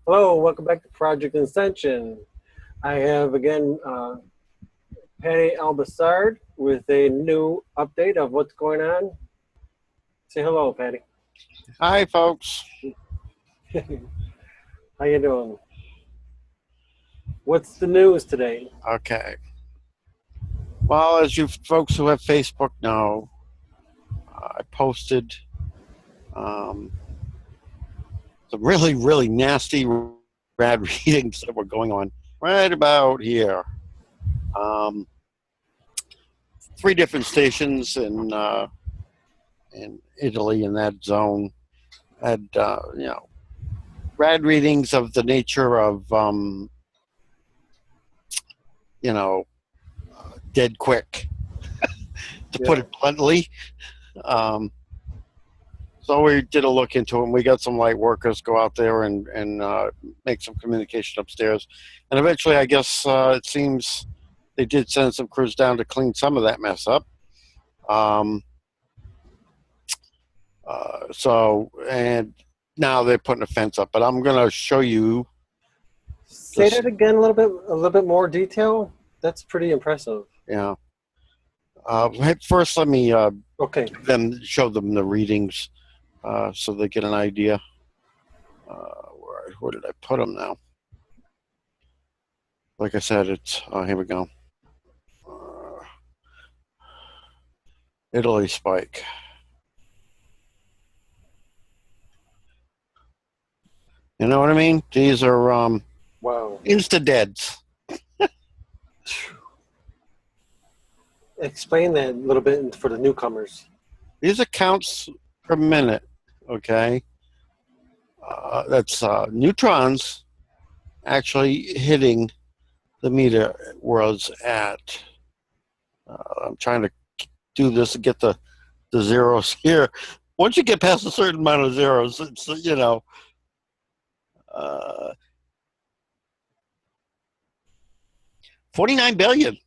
Hello, welcome back to Project Incenssion. I have again Pattie Brassard with a new update of what's going on. Say hello, Pattie. Hi, folks. How you doing? What's the news today? Okay. Well, as you folks who have Facebook know, I posted some really, really nasty rad readings that were going on right about here. 3 different stations in Italy in that zone had, rad readings of the nature of, dead quick, to put it bluntly. So we did a look into it, and we got some light workers go out there and make some communication upstairs. And eventually, I guess it seems they did send some crews down to clean some of that mess up. And now they're putting a fence up. But I'm going to show you. Say that again, a little bit more detail. That's pretty impressive. Yeah. First, let me show them the readings so they get an idea. Where did I put them now? Like I said, it's here we go. Italy spike. You know what I mean? These are wow, insta-deads. Explain that a little bit for the newcomers. These are counts per minute, okay? That's neutrons actually hitting the meter was at, I'm trying to do this and get the zeros here. Once you get past a certain amount of zeros, it's, 49 billion.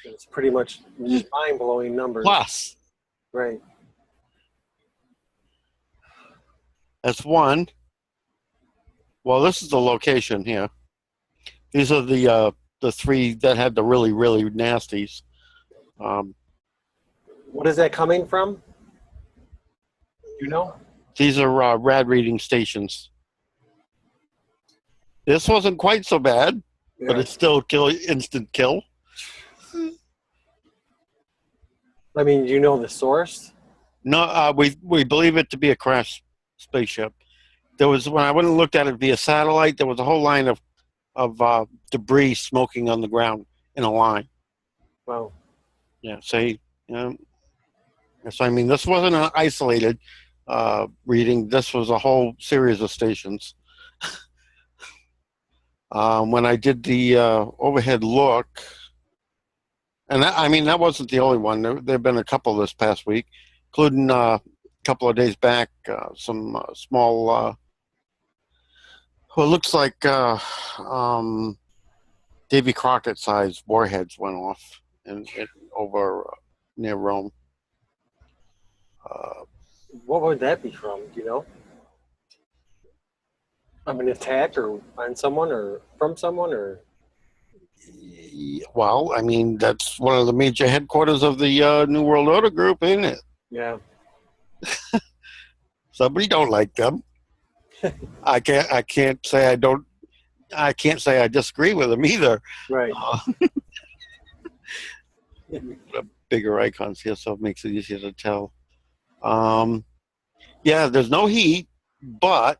It's pretty much just mind-blowing numbers. Plus. Right. That's one. Well, this is the location here. These are the 3 that had the really, really nasties. What is that coming from? You know? These are rad reading stations. This wasn't quite so bad, but it's still instant kill. I mean, you know the source? No, we believe it to be a crashed spaceship. There was, when I went and looked at it via satellite, there was a whole line of debris smoking on the ground in a line. Wow. Yeah, so I mean, this wasn't an isolated reading. This was a whole series of stations. When I did the overhead look, and that wasn't the only one. There have been a couple this past week, including a couple of days back, some small, what looks like Davy Crockett-sized warheads went off over near Rome. What would that be from? Do you know? An attack or on someone or from someone or? Well, I mean, that's one of the major headquarters of the New World Order group, ain't it? Yeah. Somebody don't like them. I can't say I don't. I can't say I disagree with them either. Right. Bigger icons here, so it makes it easier to tell. Yeah, there's no heat, but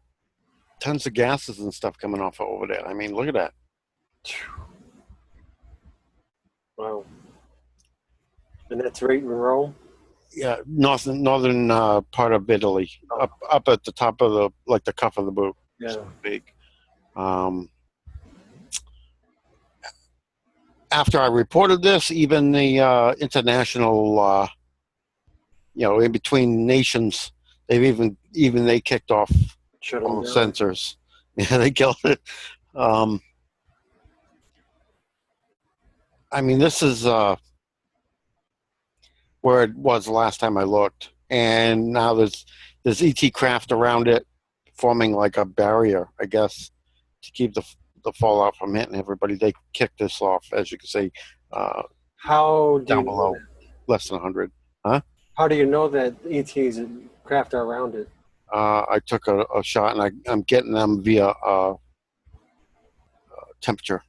tons of gases and stuff coming off over there. I mean, look at that. Wow. And that's right in Rome? Yeah, northern part of Italy, up at the top of the cuff of the boot. Yeah. So big. After I reported this, even the international, in between nations, they've even they kicked off all the sensors. Yeah, they killed it. I mean, this is where it was the last time I looked, and now there's ET craft around it, forming like a barrier, I guess, to keep the fallout from hitting everybody. They kicked this off, as you can see, How do down you know below, that? less than 100. Huh? How do you know that ETs and craft are around it? I took a shot, and I'm getting them via temperature.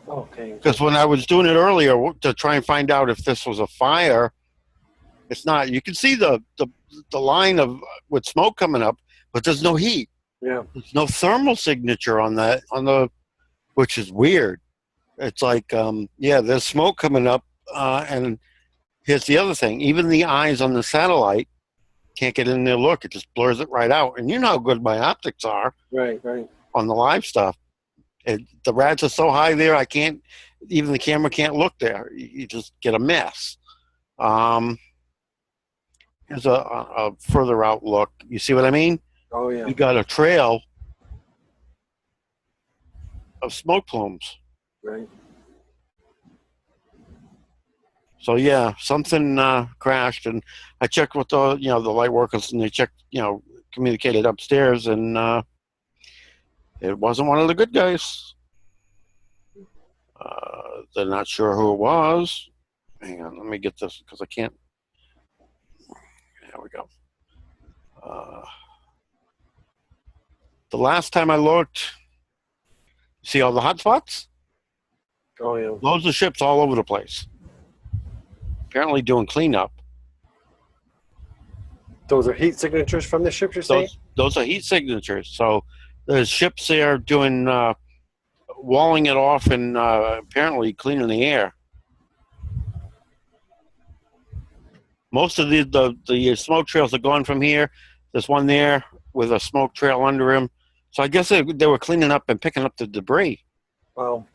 Okay. Because when I was doing it earlier to try and find out if this was a fire, it's not. You can see the line of with smoke coming up, but there's no heat. Yeah. There's no thermal signature on the, which is weird. It's like, there's smoke coming up, and here's the other thing. Even the eyes on the satellite can't get in there. Look, it just blurs it right out. And you know how good my optics are. Right. On the live stuff. The rads are so high there, I can't, even the camera can't look there. You just get a mess. Here's a further out look. You see what I mean? Oh, yeah. You got a trail of smoke plumes. Right. So yeah, something crashed, and I checked with the light workers, and they checked, communicated upstairs, and it wasn't one of the good guys. They're not sure who it was. Hang on, let me get this because I can't. There we go. The last time I looked, see all the hot spots? Oh, yeah. Loads of ships all over the place. Apparently doing cleanup. Those are heat signatures from the ship, you're saying? Those are heat signatures. So there's ships there doing, walling it off and apparently cleaning the air. Most of the smoke trails are gone from here. There's one there with a smoke trail under him. So I guess they were cleaning up and picking up the debris. Wow.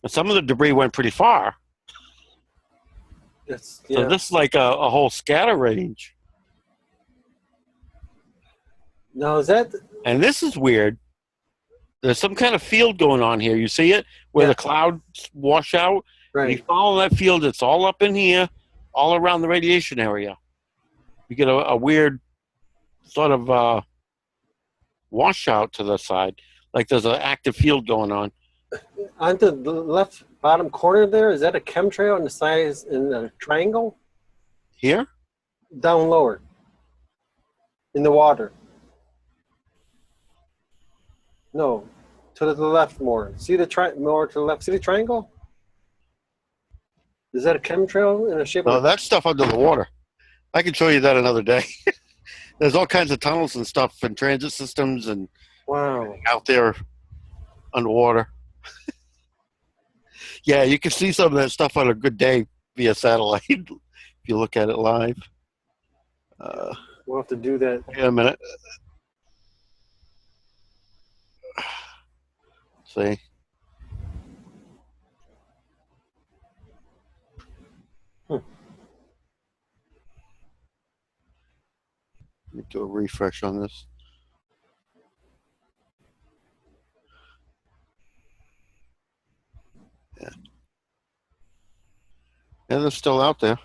And some of the debris went pretty far. So this is like a whole scatter range. Now, is that... And this is weird. There's some kind of field going on here. You see it? Where the clouds wash out? Right. And you follow that field, it's all up in here, all around the radiation area. You get a weird sort of washout to the side. Like there's an active field going on. On the left bottom corner there, is that a chemtrail in the size in the triangle? Here? Down lower. In the water. No. To the left more. See the more to the left. See the triangle? Is that a chemtrail in the shape No, of... that's stuff under the water. I can show you that another day. There's all kinds of tunnels and stuff and transit systems and out there underwater. Yeah, you can see some of that stuff on a good day via satellite if you look at it live. We'll have to do that. Wait a minute. See? Let me do a refresh on this. Yeah. Yeah, they're still out there.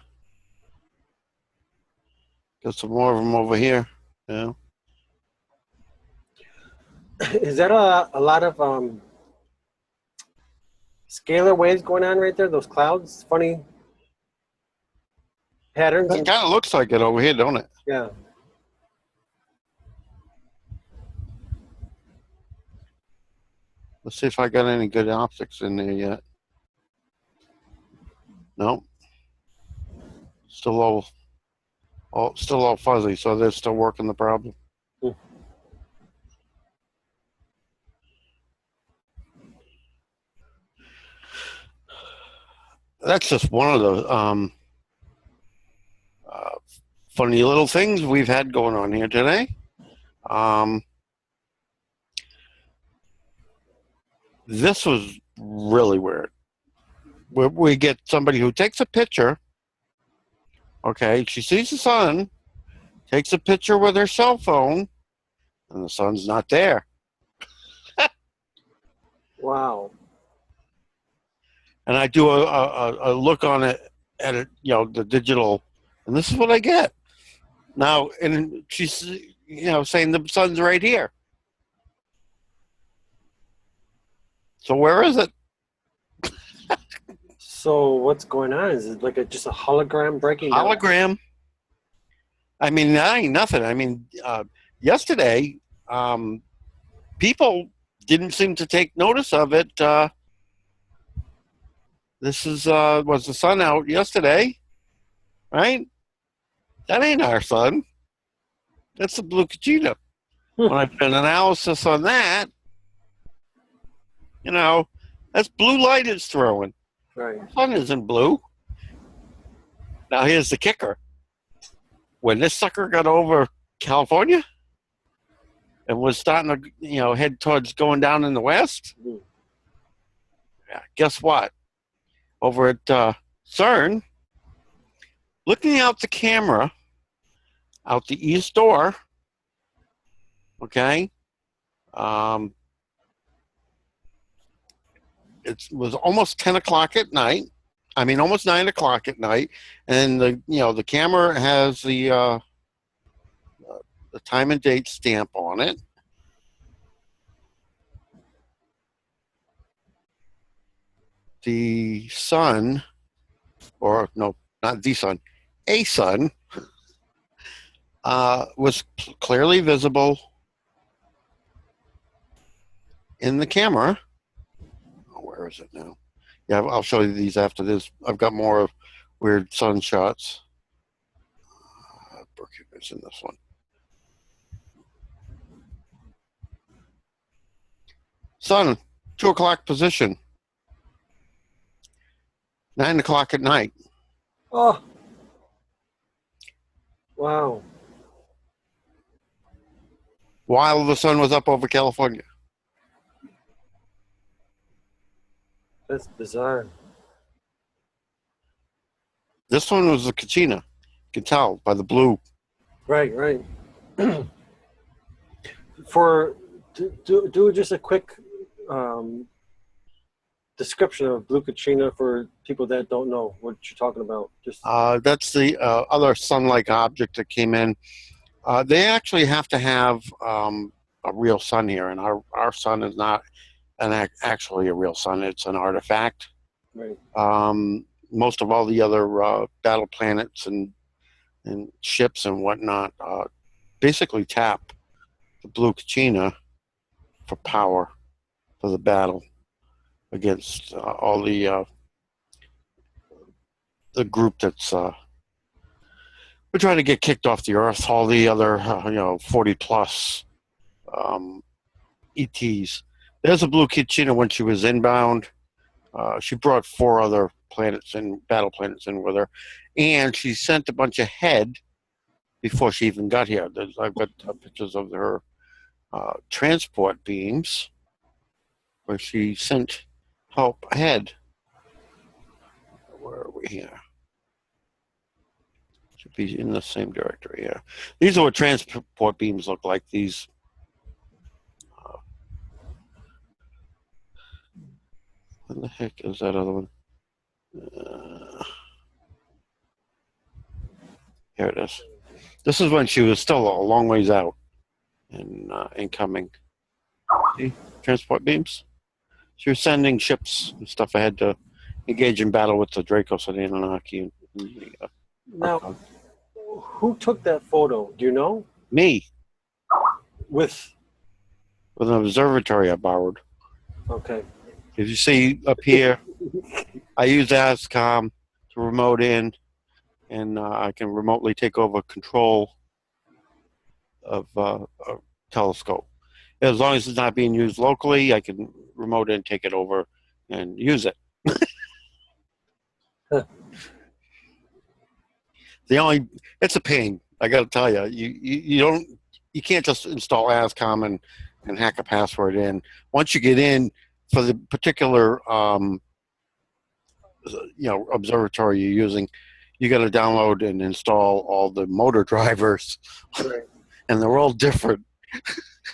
Got some more of them over here. Yeah. Is that a lot of scalar waves going on right there? Those clouds? Funny patterns? It kind of looks like it over here, don't it? Yeah. Let's see if I got any good optics in there yet. No. Still all fuzzy, so they're still working the problem. That's just one of the funny little things we've had going on here today. This was really weird. We get somebody who takes a picture. Okay, she sees the sun, takes a picture with her cell phone, and the sun's not there. Wow. And I do a look on it at it, the digital, and this is what I get. Now, and she's saying the sun's right here. So where is it? So what's going on? Is it like just a hologram breaking down? Hologram. I mean, that ain't nothing. I mean, yesterday, people didn't seem to take notice of it. This is was the sun out yesterday, right? That ain't our sun. That's the blue Kachina. When I did an analysis on that, you know, that's blue light it's throwing. Right. The sun isn't blue. Now here's the kicker. When this sucker got over California and was starting to, you know, head towards going down in the west, yeah, guess what? Over at CERN, looking out the camera, out the east door, okay, it was almost 10 o'clock at night. I mean, almost 9 o'clock at night, and the camera has the time and date stamp on it. The sun, or no, not the sun, a sun, was clearly visible in the camera. Oh, where is it now? Yeah, I'll show you these after this. I've got more weird sun shots. Brookhaven's in this one. Sun, 2 o'clock position. 9 o'clock at night. Oh. Wow. While the sun was up over California. That's bizarre. This one was the Kachina. You can tell by the blue. Right, right. Do just a quick description of blue Kachina for people that don't know what you're talking about. Just that's the other sun-like object that came in. They actually have to have a real sun here, and our sun is not actually a real sun. It's an artifact. right. Most of all the other battle planets and ships and whatnot basically tap the blue Kachina for power for the battle against all the group that's we're trying to get kicked off the Earth. All the other 40 plus ETs. There's a blue Kachina when she was inbound. She brought 4 other planets and battle planets in with her, and she sent a bunch ahead before she even got here. I've got pictures of her transport beams where she sent help ahead. Where are we here? Should be in the same directory here. These are what transport beams look like. These what the heck is that other one? Here it is. This is when she was still a long ways out and incoming. See? Transport beams. She was sending ships and stuff ahead to engage in battle with the Dracos and Anunnaki. Now, who took that photo? Do you know? Me, With with an observatory I borrowed. okay. If you see up here, I use ASCOM to remote in, and I can remotely take over control of a telescope. As long as it's not being used locally, I can remote in, take it over, and use it. It's a pain. I got to tell you, you can't just install ASCOM and hack a password in. Once you get in for the particular observatory you're using, you got to download and install all the motor drivers, Right. and they're all different.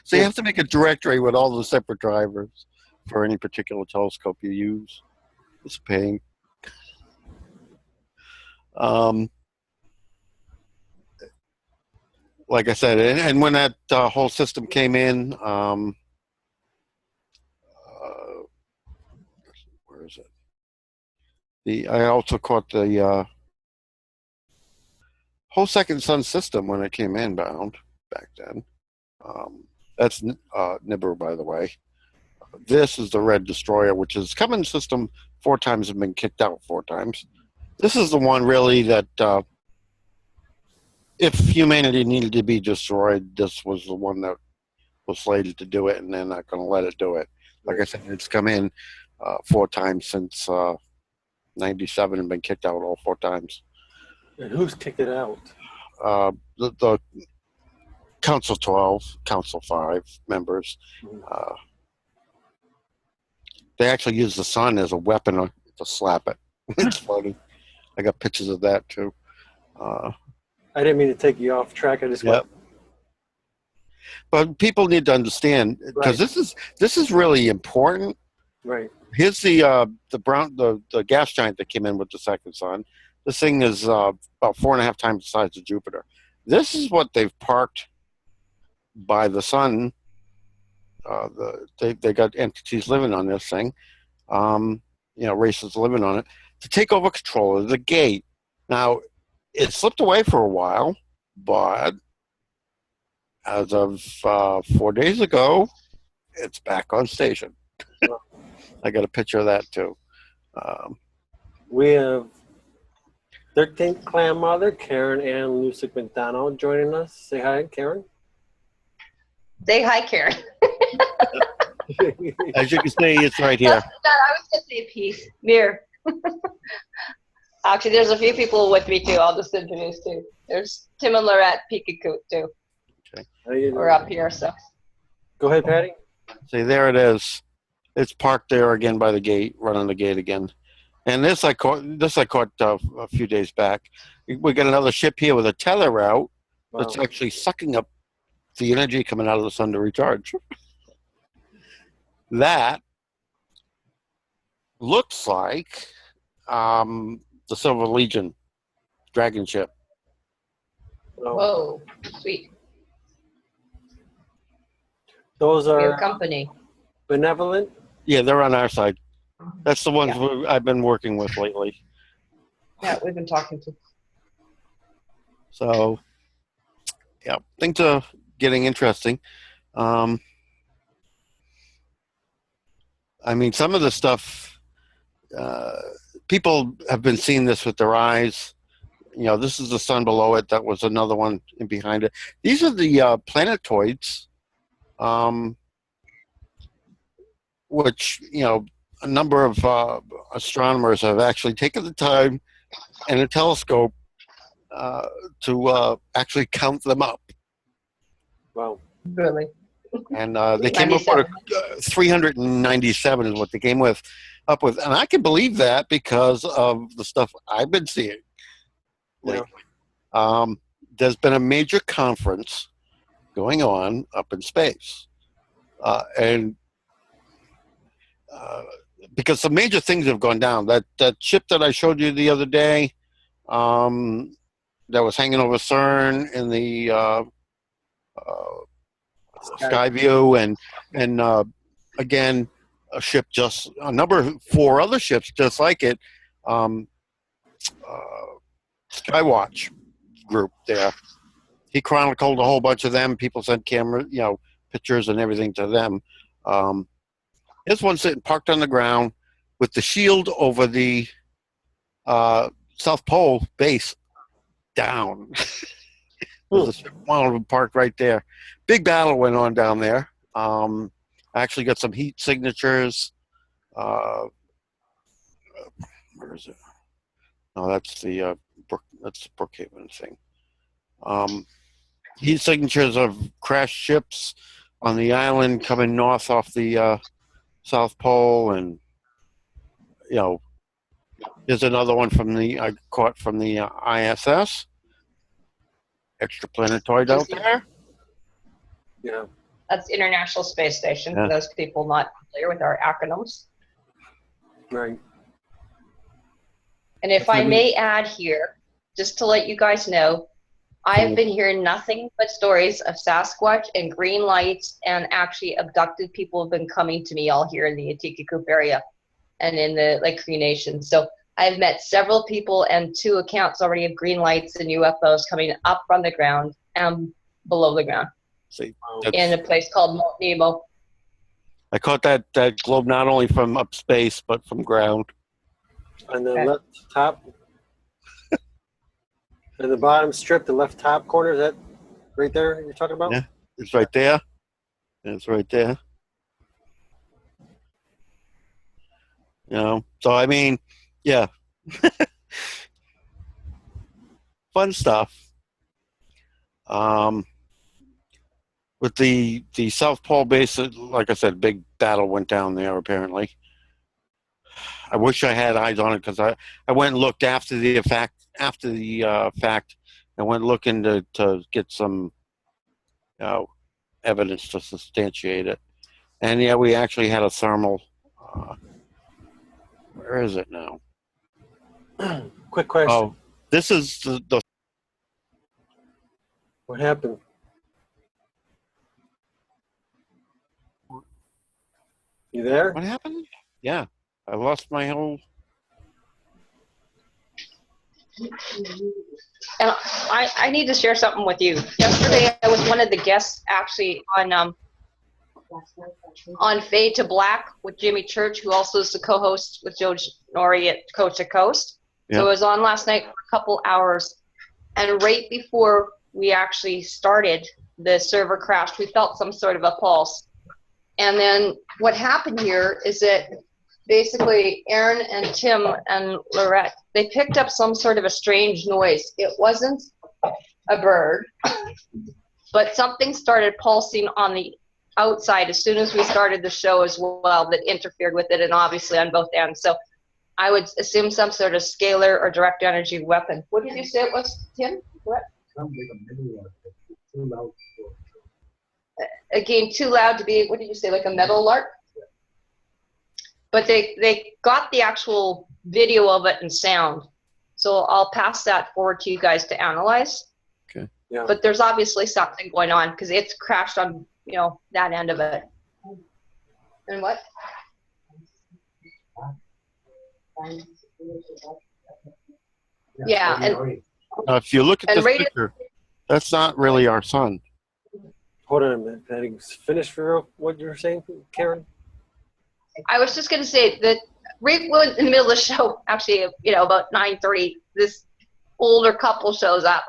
So you have to make a directory with all the separate drivers for any particular telescope you use. It's a pain. Like I said, and when that whole system came in, where is it? I also caught the whole second sun system when it came inbound back then. That's Nibber, by the way. This is the Red Destroyer, which has come in the system 4 times and been kicked out 4 times. This is the one really that if humanity needed to be destroyed, this was the one that was slated to do it, and they're not going to let it do it. Like I said, it's come in 4 times since 97 and been kicked out all 4 times. And who's kicked it out? The Council 12, Council 5 members. They actually use the sun as a weapon to slap it. It's funny. I got pictures of that too. I didn't mean to take you off track. I just Yep. But people need to understand, because this is really important. Right. Here's the gas giant that came in with the second sun. This thing is about 4.5 times the size of Jupiter. This is what they've parked by the sun. They got entities living on this thing, races living on it, to take over control of the gate. Now, it slipped away for a while, but as of 4 days ago, it's back on station. I got a picture of that too. We have 13th clan mother, Karen Ann Lucyk McDonald, joining us. Say hi, Karen. Say hi, Karen. As you can see, it's right here. I was going to say a piece. Mirror. Actually, there's a few people with me, too. I'll just introduce, too. There's Tim and Lorette Peekakoot, too. Okay. We're up here, so. Go ahead, Patty. See, there it is. It's parked there again by the gate, running the gate again. And this I caught a few days back. We got another ship here with a tether out. Wow. That's actually sucking up the energy coming out of the sun to recharge. That looks like the Silver Legion dragon ship. Whoa, sweet. Those Your are company. benevolent. Yeah, they're on our side. That's the ones I've been working with lately. Yeah, we've been talking to. So, yeah, things are getting interesting. I mean, some of the stuff, people have been seeing this with their eyes. This is the sun below it. That was another one in behind it. These are the planetoids, which, a number of astronomers have actually taken the time and a telescope to actually count them up. Wow. Really? And they came up with 397 is what they came up with. And I can believe that because of the stuff I've been seeing lately. There's been a major conference going on up in space. Because some major things have gone down. That ship that I showed you the other day, that was hanging over CERN in the Skyview, and again, a number of 4 other ships just like it, Skywatch group there. He chronicled a whole bunch of them. People sent pictures and everything to them. Here's one sitting parked on the ground with the shield over the South Pole base down. There's one of them parked right there. Big battle went on down there. I actually got some heat signatures. Where is it? No, that's the Brookhaven thing. Heat signatures of crashed ships on the island coming north off the South Pole, and there's another one I caught from the ISS. Extra planetoid out there. Yeah. That's International Space Station, for those people not familiar with our acronyms. Right. And if I may add here, just to let you guys know, I've been hearing nothing but stories of Sasquatch and green lights, and actually abducted people have been coming to me all here in the Ahatakakoop area. and in the like CREE Nation. So I've met several people, and 2 accounts already have green lights and UFOs coming up from the ground and below the ground. See, in a place called Mount Nemo. I caught that globe not only from up space but from ground. On the left top, and the bottom strip, the left top corner, is that right there you're talking about? Yeah, it's right there. It's right there. You know, so I mean, yeah, fun stuff. With the South Pole base, like I said, big battle went down there apparently. I wish I had eyes on it because I went and looked after the fact. I went looking to get some evidence to substantiate it. And yeah, we actually had a thermal. Where is it now? Quick question. Oh, this is the What happened? You there? what happened? Yeah, I lost my whole. And I need to share something with you. Yesterday, I was one of the guests actually on Fade to Black with Jimmy Church, who also is the co-host with Joe Nori at Coast to Coast. Yeah. So I was on last night for a couple hours, and right before we actually started, the server crashed. We felt some sort of a pulse. And then what happened here is that basically Aaron and Tim and Lorette, they picked up some sort of a strange noise. It wasn't a bird, but something started pulsing on the outside as soon as we started the show as well that interfered with it, and obviously on both ends. So I would assume some sort of scalar or direct energy weapon. What did you say it was, Tim? What? Again, too loud to be, what did you say, like a metal lark? But they got the actual video of it and sound. So I'll pass that forward to you guys to analyze. Okay. Yeah. But there's obviously something going on because it's crashed on, you know, that end of it. And what? Yeah, and If you look at And this right picture, that's not really our sun. Hold on a minute, Patty. Finish for what you were saying, Karen? I was just going to say that right in the middle of the show, actually, you know, about 9:30, this older couple shows up.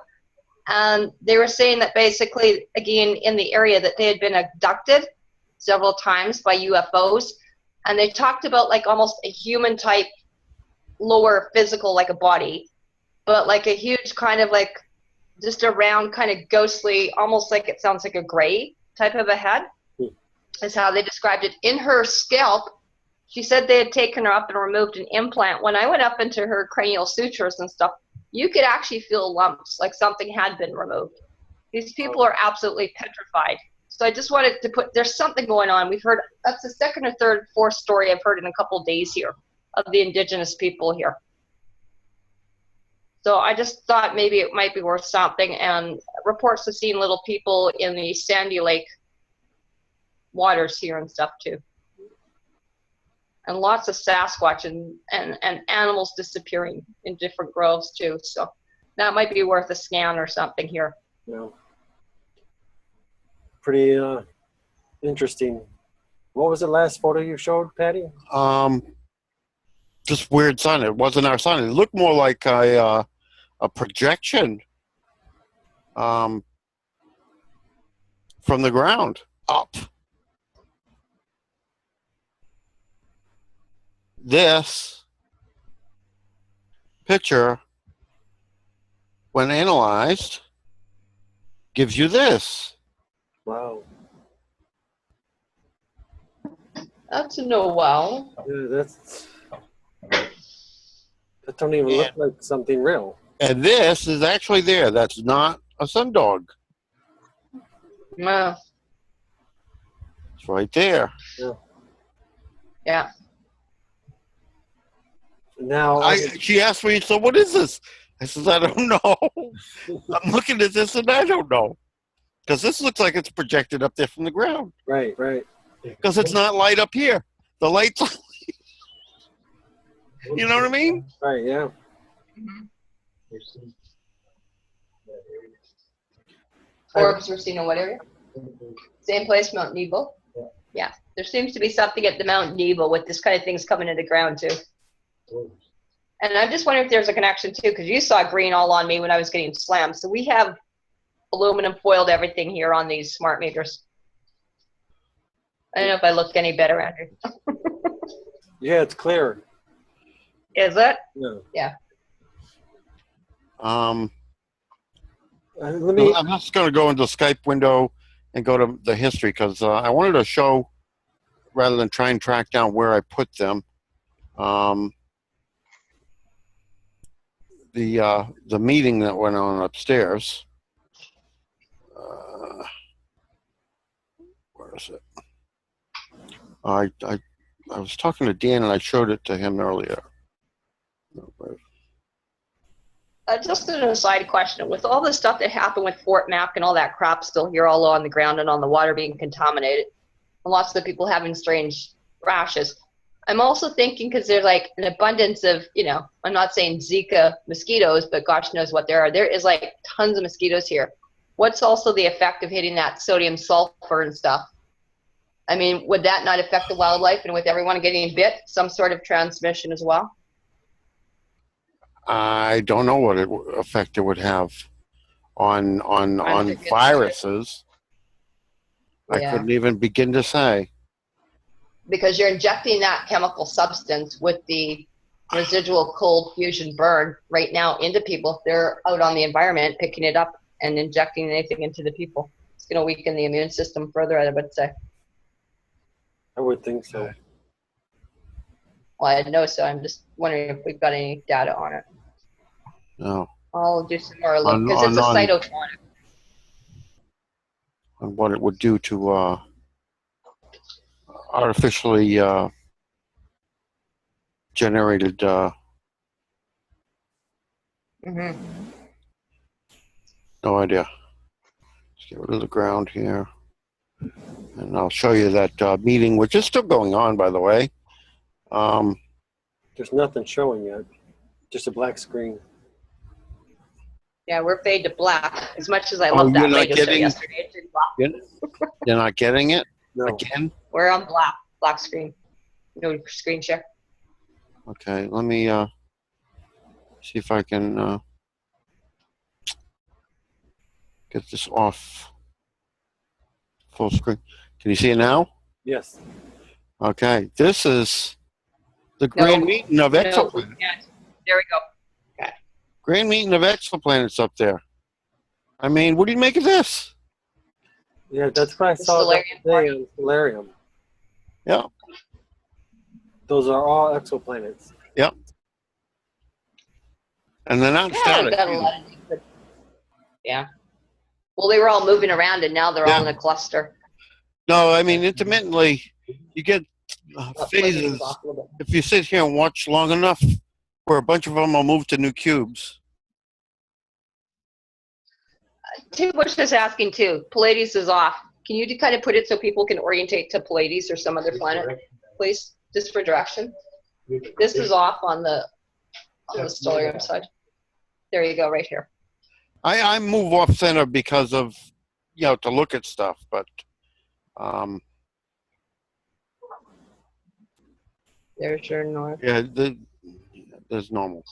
And they were saying that basically, again, in the area that they had been abducted several times by UFOs. And they talked about like almost a human type, lower physical, like a body, but like a huge kind of like just a round kind of ghostly, almost like it sounds like a gray type of a head. Is how they described it. In her scalp, she said they had taken her up and removed an implant. When I went up into her cranial sutures and stuff, you could actually feel lumps, like something had been removed. These people are absolutely petrified. So I just wanted to put, there's something going on. We've heard, that's the second or third, fourth story I've heard in a couple of days here of the indigenous people here. So I just thought maybe it might be worth something. And reports have seen little people in the Sandy Lake waters here and stuff too. And lots of Sasquatch and animals disappearing in different groves too. So that might be worth a scan or something here. Yeah. Pretty interesting. What was the last photo you showed, Patty? Just weird sun. It wasn't our sun. It looked more like a projection from the ground up. This picture, when analyzed, gives you this. Wow. That's a no wow. Yeah, that don't even look like something real. And this is actually there. That's not a sundog. No. It's right there. Yeah. Yeah. Now She asked me, so what is this? I says, I don't know. I'm looking at this and I don't know. Because this looks like it's projected up there from the ground. right. Because it's not light up here. The light's You know what I mean? Right, yeah. Orbs were seen in what area? Same place, Mount Nebo? Yeah. There seems to be something at the Mount Nebo with this kind of things coming into the ground too. And I'm just wondering if there's a connection too, because you saw green all on me when I was getting slammed. So we have aluminum foiled everything here on these smart meters. I don't know if I look any better, Andrew. Yeah, it's clear. Is it? Yeah. Yeah. Let me. I'm just going to go into the Skype window and go to the history because I wanted to show, rather than try and track down where I put them, the meeting that went on upstairs. Where is it? I was talking to Dan and I showed it to him earlier. Just an aside question, with all the stuff that happened with Fort Mac and all that crap still here all on the ground and on the water being contaminated, and lots of people having strange rashes, I'm also thinking, because there's like an abundance of, I'm not saying Zika mosquitoes, but gosh knows what there are. There is like tons of mosquitoes here. What's also the effect of hitting that sodium sulfur and stuff? I mean, would that not affect the wildlife, and with everyone getting bit, some sort of transmission as well? I don't know what effect it would have on viruses. Yeah. I couldn't even begin to say. Because you're injecting that chemical substance with the residual cold fusion burn right now into people. If they're out on the environment picking it up and injecting anything into the people, it's going to weaken the immune system further, I would say. I would think so. Well, I know so. I'm just wondering if we've got any data on it. No. I'll do some more look because it's a cytotonic. On what it would do to artificially generated. No idea. Let's get rid of the ground here. And I'll show you that meeting, which is still going on, by the way. There's nothing showing yet. Just a black screen. Yeah, we're fade to black. As much as I love that radio show yesterday, it's in black. You're not getting it? No. Again? We're on black screen. No screen share. Okay, let me see if I can get this off full screen. Can you see it now? Yes. Okay, this is the grand meeting of exoplanets. Yeah. There we go. Okay. Grand meeting of exoplanets up there. I mean, what do you make of this? Yeah, that's what I saw on Solarium. Yeah. Those are all exoplanets. Yep. And they're not static. Yeah. Well, they were all moving around, and now they're all in a cluster. No, I mean, intermittently, you get phases. If you sit here and watch long enough, where a bunch of them will move to new cubes. Tim Bush is asking, too. Pleiades is off. Can you kind of put it so people can orientate to Pleiades or some other planet, please? Just for direction. This is off on the Solarium side. There you go, right here. I move off center because of, to look at stuff, but there's your north. Yeah, there's normal.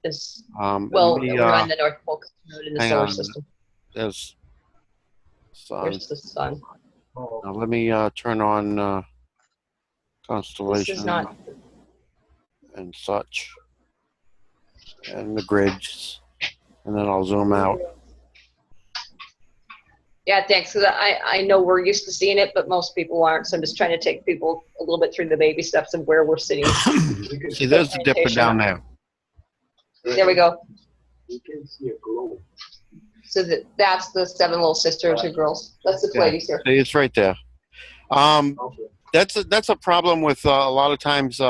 We're on the North Pole in the solar system. There's sun. There's the sun. Now let me turn on constellation and such, and the grids, and then I'll zoom out. Yeah, thanks. Because I know we're used to seeing it, but most people aren't. So I'm just trying to take people a little bit through the baby steps of where we're sitting. See, there's the dipper down there. There we go. You can see a glow. So that's the 7 little sisters or girls. That's the Pleiades here. See, it's right there. That's a problem with a lot of times.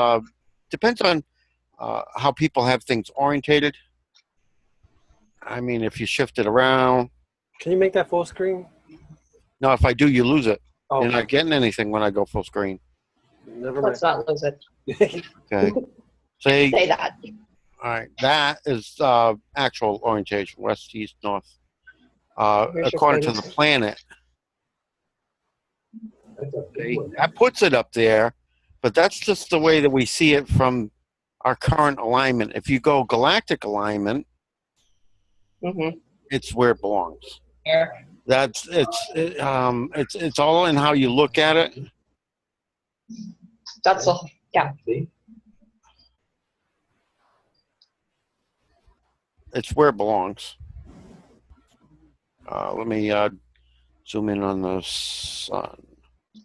Depends on how people have things orientated. I mean, if you shift it around. Can you make that full screen? No, if I do, you lose it. Oh. You're not getting anything when I go full screen. Never mind. Let's not lose it. Okay. Say, Say that. all right, that is actual orientation, west, east, north. Here's your According to planes. the planet. Okay, that puts it up there, but that's just the way that we see it from our current alignment. If you go galactic alignment, Mm-hmm. it's where it belongs. Here. It's all in how you look at it. That's all. Yeah. It's where it belongs. Let me zoom in on the sun. I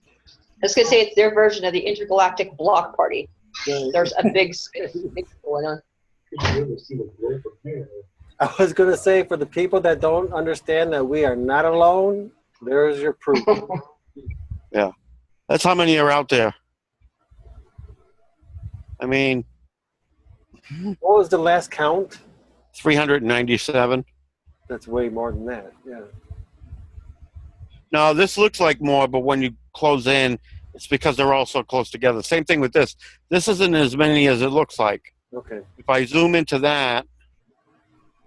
was going to say it's their version of the intergalactic block party. There's a big space going on. I was going to say, for the people that don't understand that we are not alone, there's your proof. Yeah, that's how many are out there. I mean, What was the last count? 397. That's way more than that. Yeah. No, this looks like more, but when you close in, it's because they're all so close together. Same thing with this. This isn't as many as it looks like. Okay. If I zoom into that,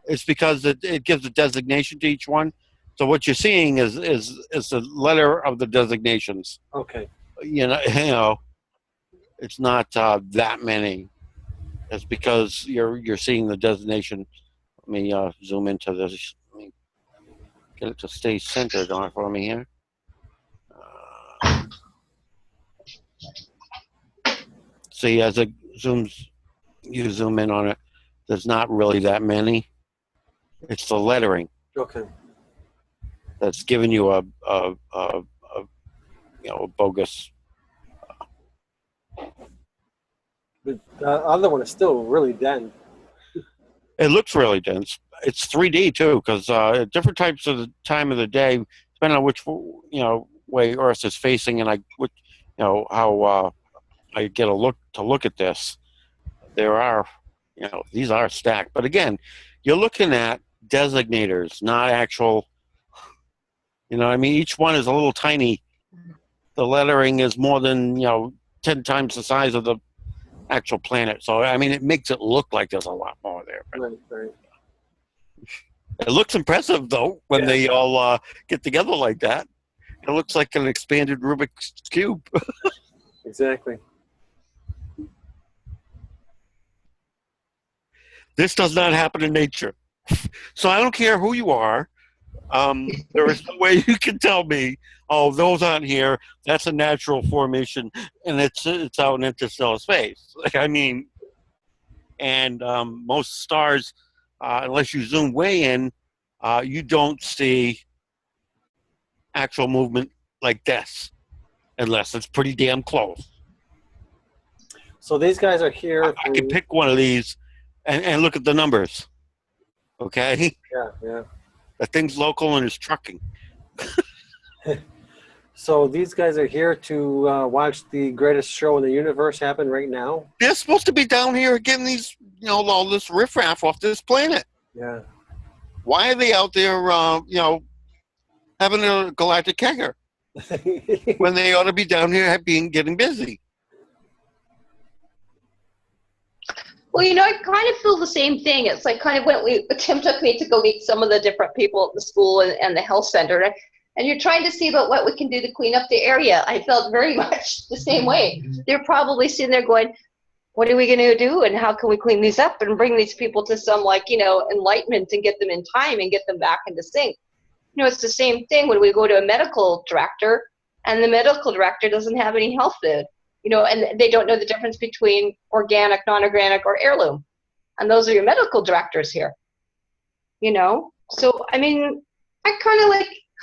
it's because it gives a designation to each one. So what you're seeing is the letter of the designations. Okay. You know, it's not that many. It's because you're seeing the designation. Let me zoom into this. Let me get it to stay centered on for me here. See, as it zooms, you zoom in on it. There's not really that many. It's the lettering Okay. that's giving you a bogus. But the other one is still really dense. It looks really dense. It's 3D too, because different types of the time of the day, depending on which way Earth is facing, and how I get a look at this. There are, these are stacked, but again, you're looking at designators, not actual. I mean, each one is a little tiny. The lettering is more than 10 times the size of the actual planet. So I mean, it makes it look like there's a lot more there. Right. It looks impressive though when they all get together like that. It looks like an expanded Rubik's cube. Exactly. This does not happen in nature. So I don't care who you are. There is no way you can tell me, oh, those aren't here. That's a natural formation, and it's out in interstellar space. I mean, and most stars, unless you zoom way in, you don't see actual movement like this, unless it's pretty damn close. So these guys are here. I could pick one of these and look at the numbers. Okay? Yeah. The thing's local and it's trucking. So these guys are here to watch the greatest show in the universe happen right now? They're supposed to be down here getting these, all this riffraff off this planet. Yeah. Why are they out there, having a galactic kegger when they ought to be down here getting busy? Well, I kind of feel the same thing. It's like kind of when Tim took me to go meet some of the different people at the school and the health center, and you're trying to see about what we can do to clean up the area. I felt very much the same way. They're probably sitting there going, what are we going to do, and how can we clean these up and bring these people to some enlightenment and get them in time and get them back into sync? It's the same thing when we go to a medical director and the medical director doesn't have any health food. And they don't know the difference between organic, non-organic, or heirloom. And those are your medical directors here. So, I mean, I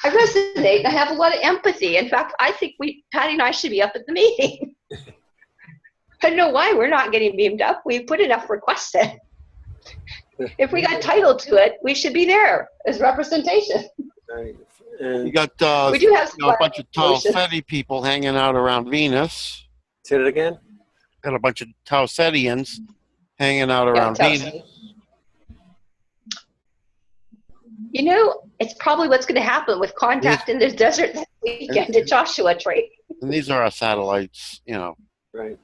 resonate and I have a lot of empathy. In fact, I think Patty and I should be up at the meeting. I don't know why we're not getting beamed up. We put enough requests in. If we got title to it, we should be there as representation. Right. And You got We do have a bunch of Tau-Ceti people hanging out around Venus. say it again? Got a bunch of Tau-Cetians hanging out around Venus. It's probably what's going to happen with contact in the desert this weekend at Joshua Tree. And these are our satellites, Right.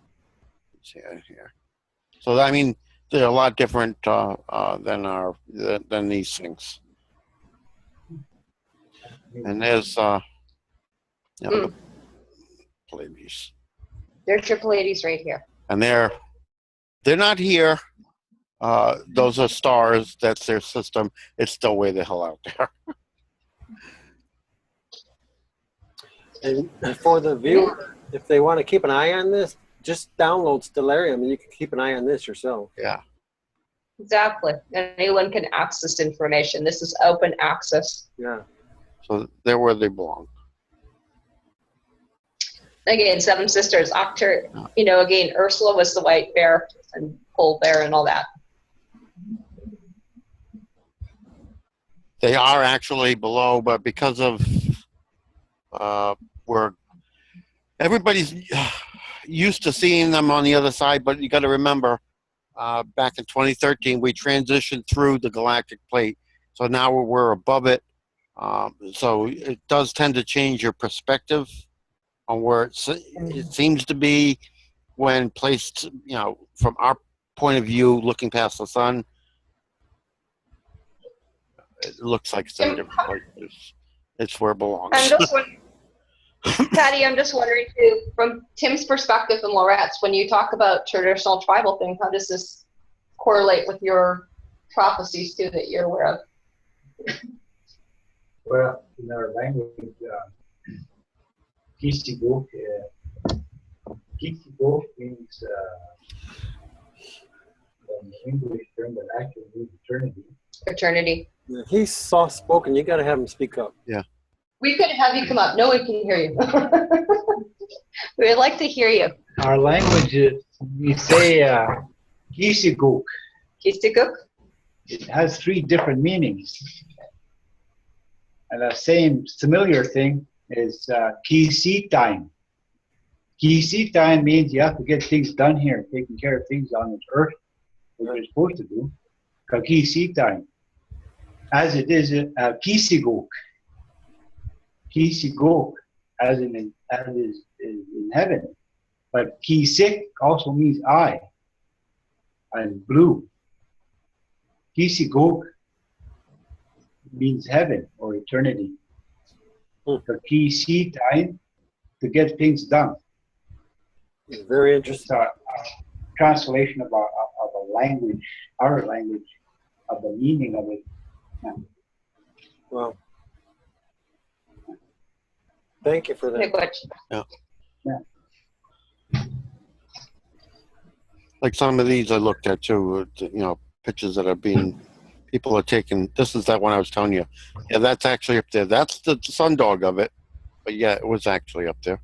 See it here. So I mean, they're a lot different than these things. And there's the Pleiades. There's your Pleiades right here. And they're not here. Those are stars. That's their system. It's still way the hell out there. And for the viewer, if they want to keep an eye on this, just download Stellarium and you can keep an eye on this yourself. Yeah. Exactly. Anyone can access information. This is open access. Yeah. So they're where they belong. Again, Seven Sisters. Again, Ursula was the white bear and pole bear and all that. They are actually below, but because of where everybody's used to seeing them on the other side, but you got to remember, back in 2013, we transitioned through the galactic plate, so now we're above it. So it does tend to change your perspective on where it seems to be when placed, from our point of view, looking past the sun. It looks like it's in a different place. It's where it belongs. Patty, I'm just wondering too, from Tim's perspective and Laurette's, when you talk about traditional tribal things, how does this correlate with your prophecies too that you're aware of? Well, in our language, Kisigok means, an English term that actually means eternity. Eternity. Yeah, he's soft spoken. You got to have him speak up. Yeah. We could have you come up. No one can hear you. We would like to hear you. Our language, we say Kisigok. Kistikuk? It has 3 different meanings. And the same familiar thing is Kisitime. Kisitime means you have to get things done here, taking care of things on this earth, what you're supposed to do. Kisitime. As it is Kisigok. Kisigok, as is in heaven. But Kisik also means eye, and blue. Kisigok means heaven or eternity. The Kisitime, to get things done. Very interesting. It's a translation of a language, our language, of the meaning of it. Well, thank you for that. Yeah. Like some of these I looked at too, pictures that are being, people are taking. This is that one I was telling you. Yeah, that's actually up there. That's the sundog of it. But yeah, it was actually up there.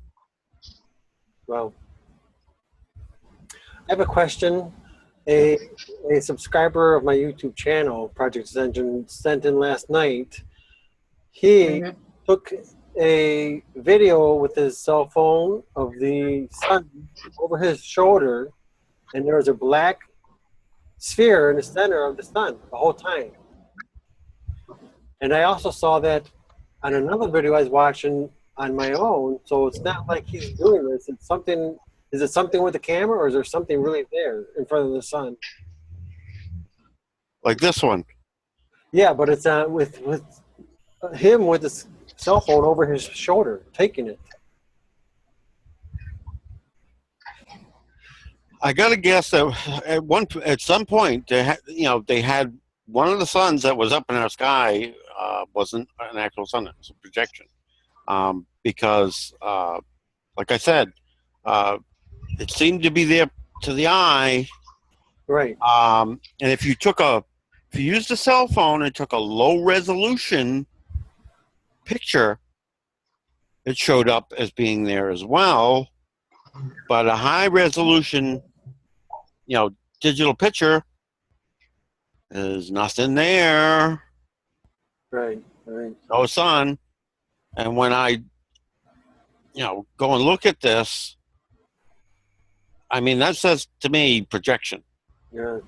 Well, I have a question. A subscriber of my YouTube channel, Projectincension, sent in last night. He took a video with his cell phone of the sun over his shoulder, and there was a black sphere in the center of the sun the whole time. And I also saw that on another video I was watching on my own, so it's not like he's doing this. It's something. Is it something with the camera, or is there something really there in front of the sun? Like this one. Yeah, but it's with him with his cell phone over his shoulder, taking it. I gotta guess that at some point they had one of the suns that was up in our sky wasn't an actual sun; it was a projection. Because, like I said, it seemed to be there to the eye. Right. And if you used a cell phone and took a low resolution picture, it showed up as being there as well. But a high resolution, digital picture, there's nothing there. Right. Right. No sun. And when I, go and look at this, I mean, that says to me projection. Yeah.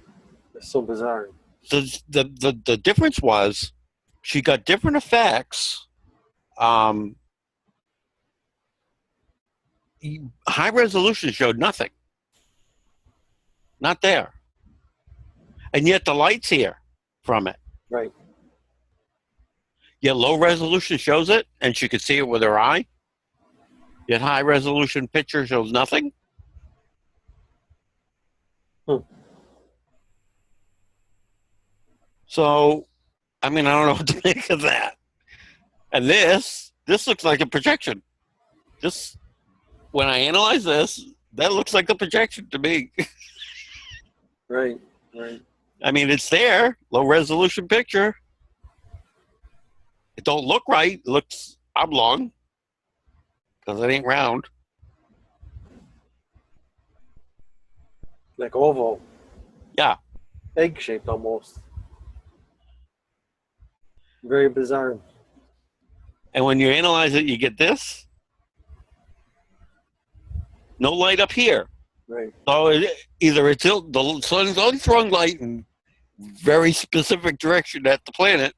It's so bizarre. The difference was she got different effects high resolution showed nothing. Not there. And yet the light's here from it. Right. Yet low resolution shows it, and she could see it with her eye. Yet high resolution picture shows nothing. So, I mean, I don't know what to make of that. And this looks like a projection. This, when I analyze this, that looks like a projection to me. Right. Right. I mean, it's there, low resolution picture. It don't look right. It looks oblong because it ain't round. Like oval. Yeah. Egg-shaped almost. Very bizarre. And when you analyze it, you get this. No light up here. Right. So either the sun's only throwing light in very specific direction at the planet,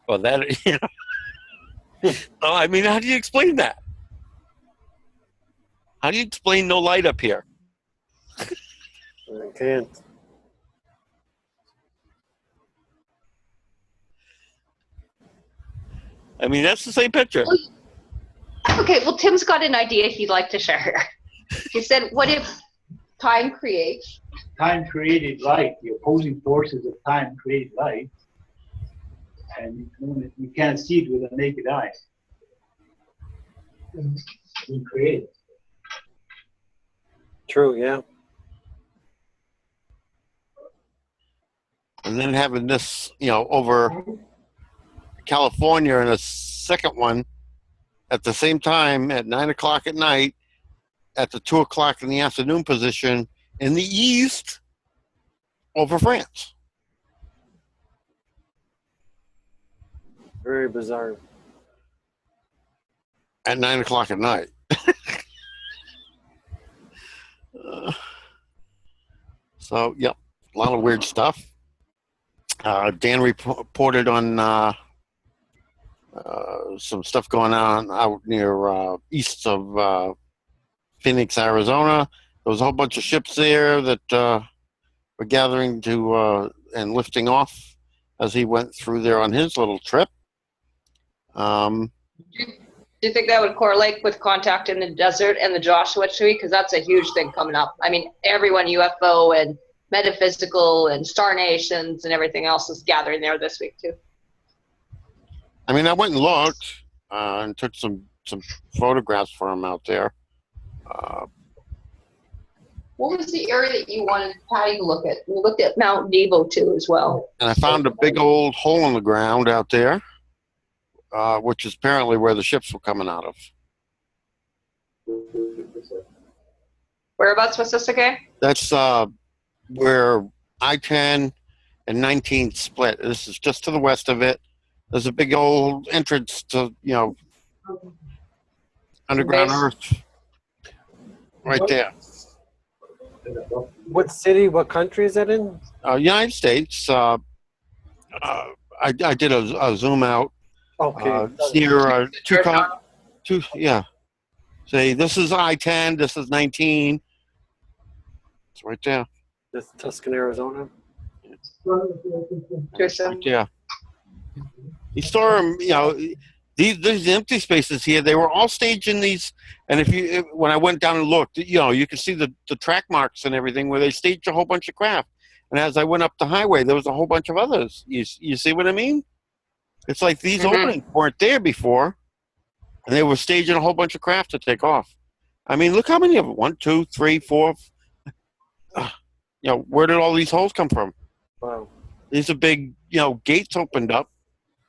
or that, you know. So, I mean, how do you explain that? How do you explain no light up here? I can't. I mean, that's the same picture. Okay, well, Tim's got an idea he'd like to share. He said, what if time creates? Time created light. The opposing forces of time create light. And you can't see it with a naked eye. You create it. True, yeah. And then having this, you know, over California and a second one at the same time at 9 o'clock at night at the 2 o'clock in the afternoon position in the east over France. Very bizarre. At 9 o'clock at night. So, yep, a lot of weird stuff. Dan reported on some stuff going on out near east of Phoenix, Arizona. There was a whole bunch of ships there that were gathering to and lifting off as he went through there on his little trip. Do you think that would correlate with contact in the desert and the Joshua Tree? Because that's a huge thing coming up. I mean, everyone UFO and metaphysical and star nations and everything else is gathering there this week too. I mean, I went and looked and took some photographs for him out there. What was the area that you wanted Pattie to look at? We looked at Mount Nebo too as well. And I found a big old hole in the ground out there, which is apparently where the ships were coming out of. Whereabouts was this again? That's where I-10 and 19 split. This is just to the west of it. There's a big old entrance to, you know, underground earth right there. What city, what country is that in? United States. I did a zoom out. Okay. It's near two, yeah. Say, this is I-10, this is 19. It's right there. This Tuscan, Arizona. Right there. You saw them, you know, these empty spaces here, they were all staged in these, and when I went down and looked, you know, you could see the track marks and everything where they staged a whole bunch of craft. And as I went up the highway, there was a whole bunch of others. You see what I mean? It's like these openings weren't there before, and they were staging a whole bunch of craft to take off. I mean, look how many of them. 1, 2, 3, 4. You know, where did all these holes come from? Wow. These are big, you know, gates opened up,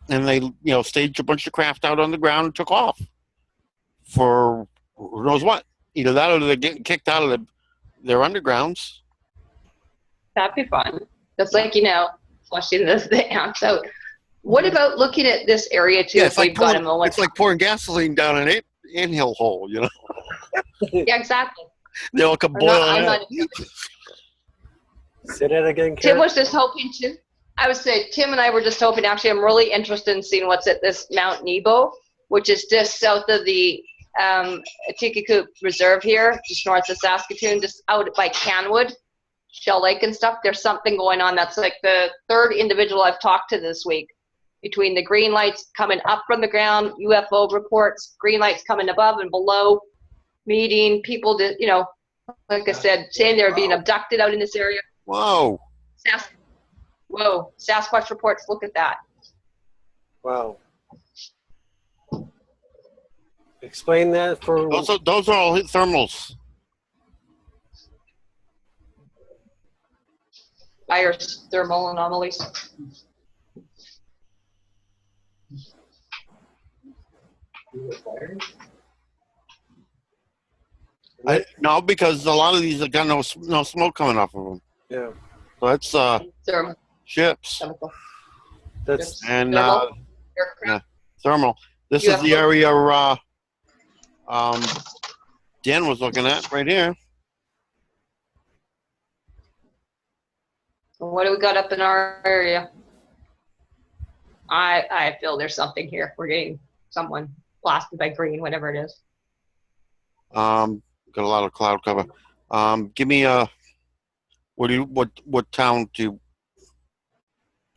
and they, you know, staged a bunch of craft out on the ground and took off for who knows what. Either that or they're getting kicked out of their undergrounds. That'd be fun. That's like, you know, flushing the ants out. What about looking at this area too? Yeah, if we've got a moment. it's like pouring gasoline down an anthill hole, you know? Yeah, exactly. They all come boiling out. Say that again, Tim Karen. was just hoping to. I would say Tim and I were just hoping. Actually, I'm really interested in seeing what's at this Mount Nebo, which is just south of the Ahatakakoop Reserve here, just north of Saskatoon, just out by Canwood, Shell Lake and stuff. There's something going on. That's like the third individual I've talked to this week. Between the green lights coming up from the ground, UFO reports, green lights coming above and below, meeting people that, you know, like I said, saying they're being abducted out in this area. Whoa. Whoa, Sasquatch reports, look at that. Wow. Explain that for... Those are all thermals. Fires, thermal anomalies. No, because a lot of these have got no smoke coming off of them. Yeah. So that's Thermal. ships Chemical. That's... and Thermal. yeah, thermal. This is the area Dan was looking at right here. What do we got up in our area? I feel there's something here. We're getting someone blasted by green, whatever it is. Got a lot of cloud cover. Give me what town do you?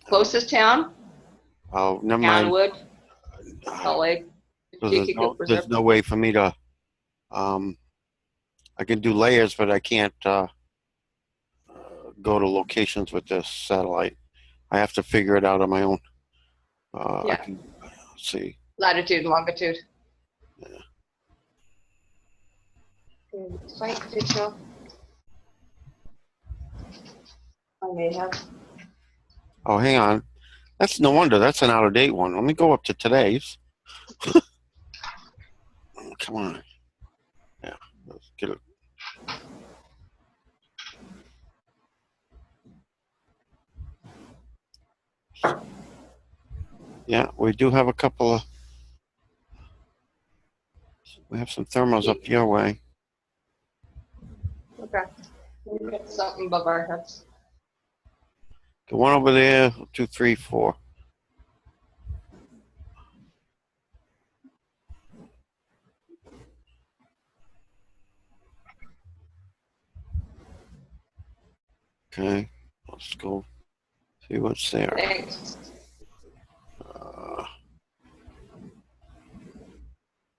Closest town? Oh, never mind. Canwood. Salt Lake. There's no way for me to. I can do layers, but I can't go to locations with this satellite. I have to figure it out on my own. Yeah. I can see. Latitude and longitude. Yeah. Site picture. I may have. Oh, hang on. That's no wonder. That's an out-of-date one. Let me go up to today's. Come on. Yeah, let's get it. Yeah, we do have a couple of. We have some thermals up your way. Okay. We got something above our heads. The one over there, 2, 3, 4. Okay, let's go see what's there. Thanks.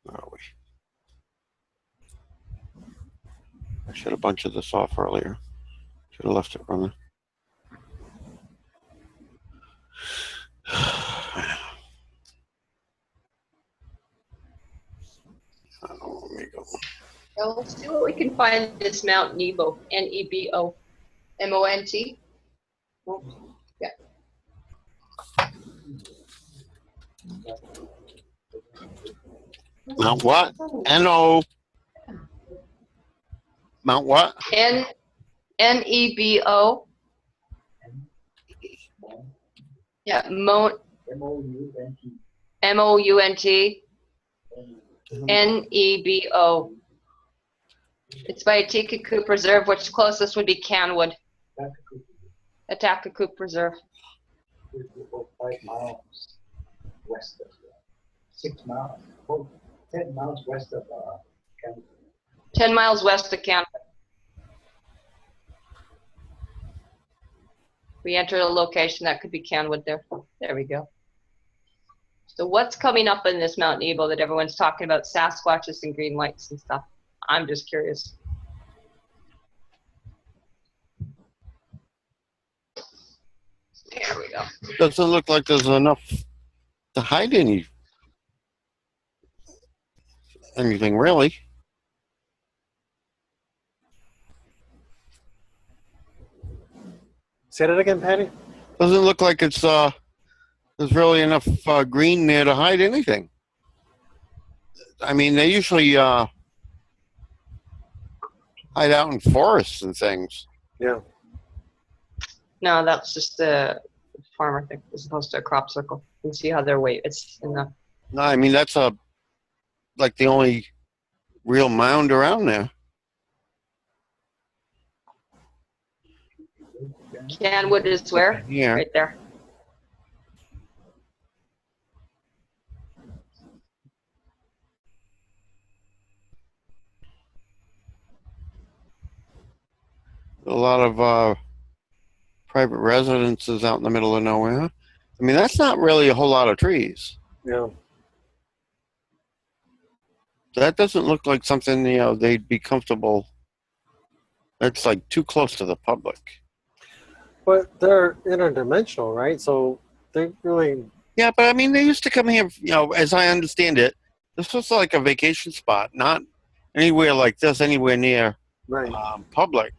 Where are we? I should have bunched this off earlier. Should have left it running. Oh, let me go. Well, let's see what we can find in this Mount Nebo. Nebo. M-O-N-T. Oh, yeah. Mount what? N-O. Mount what? N-E-B-O. Yeah, M-O-U-N-T. N-E-B-O. It's by Ahatakakoop Reserve, which closest would be Canwood. Ahatakakoop Reserve. 5 miles west of 6 miles, 10 miles west of Canada. 10 miles west of Canada. We enter a location that could be Canwood there. There we go. So what's coming up in this Mount Nebo that everyone's talking about, Sasquatches and green lights and stuff? I'm just curious. There we go. Doesn't look like there's enough to hide anything really. Say that again, Patty? Doesn't look like it's there's really enough green there to hide anything. I mean, they usually hide out in forests and things. Yeah. No, that's just a farmer thing as opposed to a crop circle. You can see how they're weight. It's in the. No, I mean that's like the only real mound around there. Canwood is where? Yeah. Right there. a lot of private residences out in the middle of nowhere. I mean, that's not really a whole lot of trees. Yeah. That doesn't look like something, you know, they'd be comfortable. That's like too close to the public. But they're interdimensional, right? So they really. Yeah, but I mean, they used to come here, you know, as I understand it, this was like a vacation spot, not anywhere like this, anywhere near Right. public.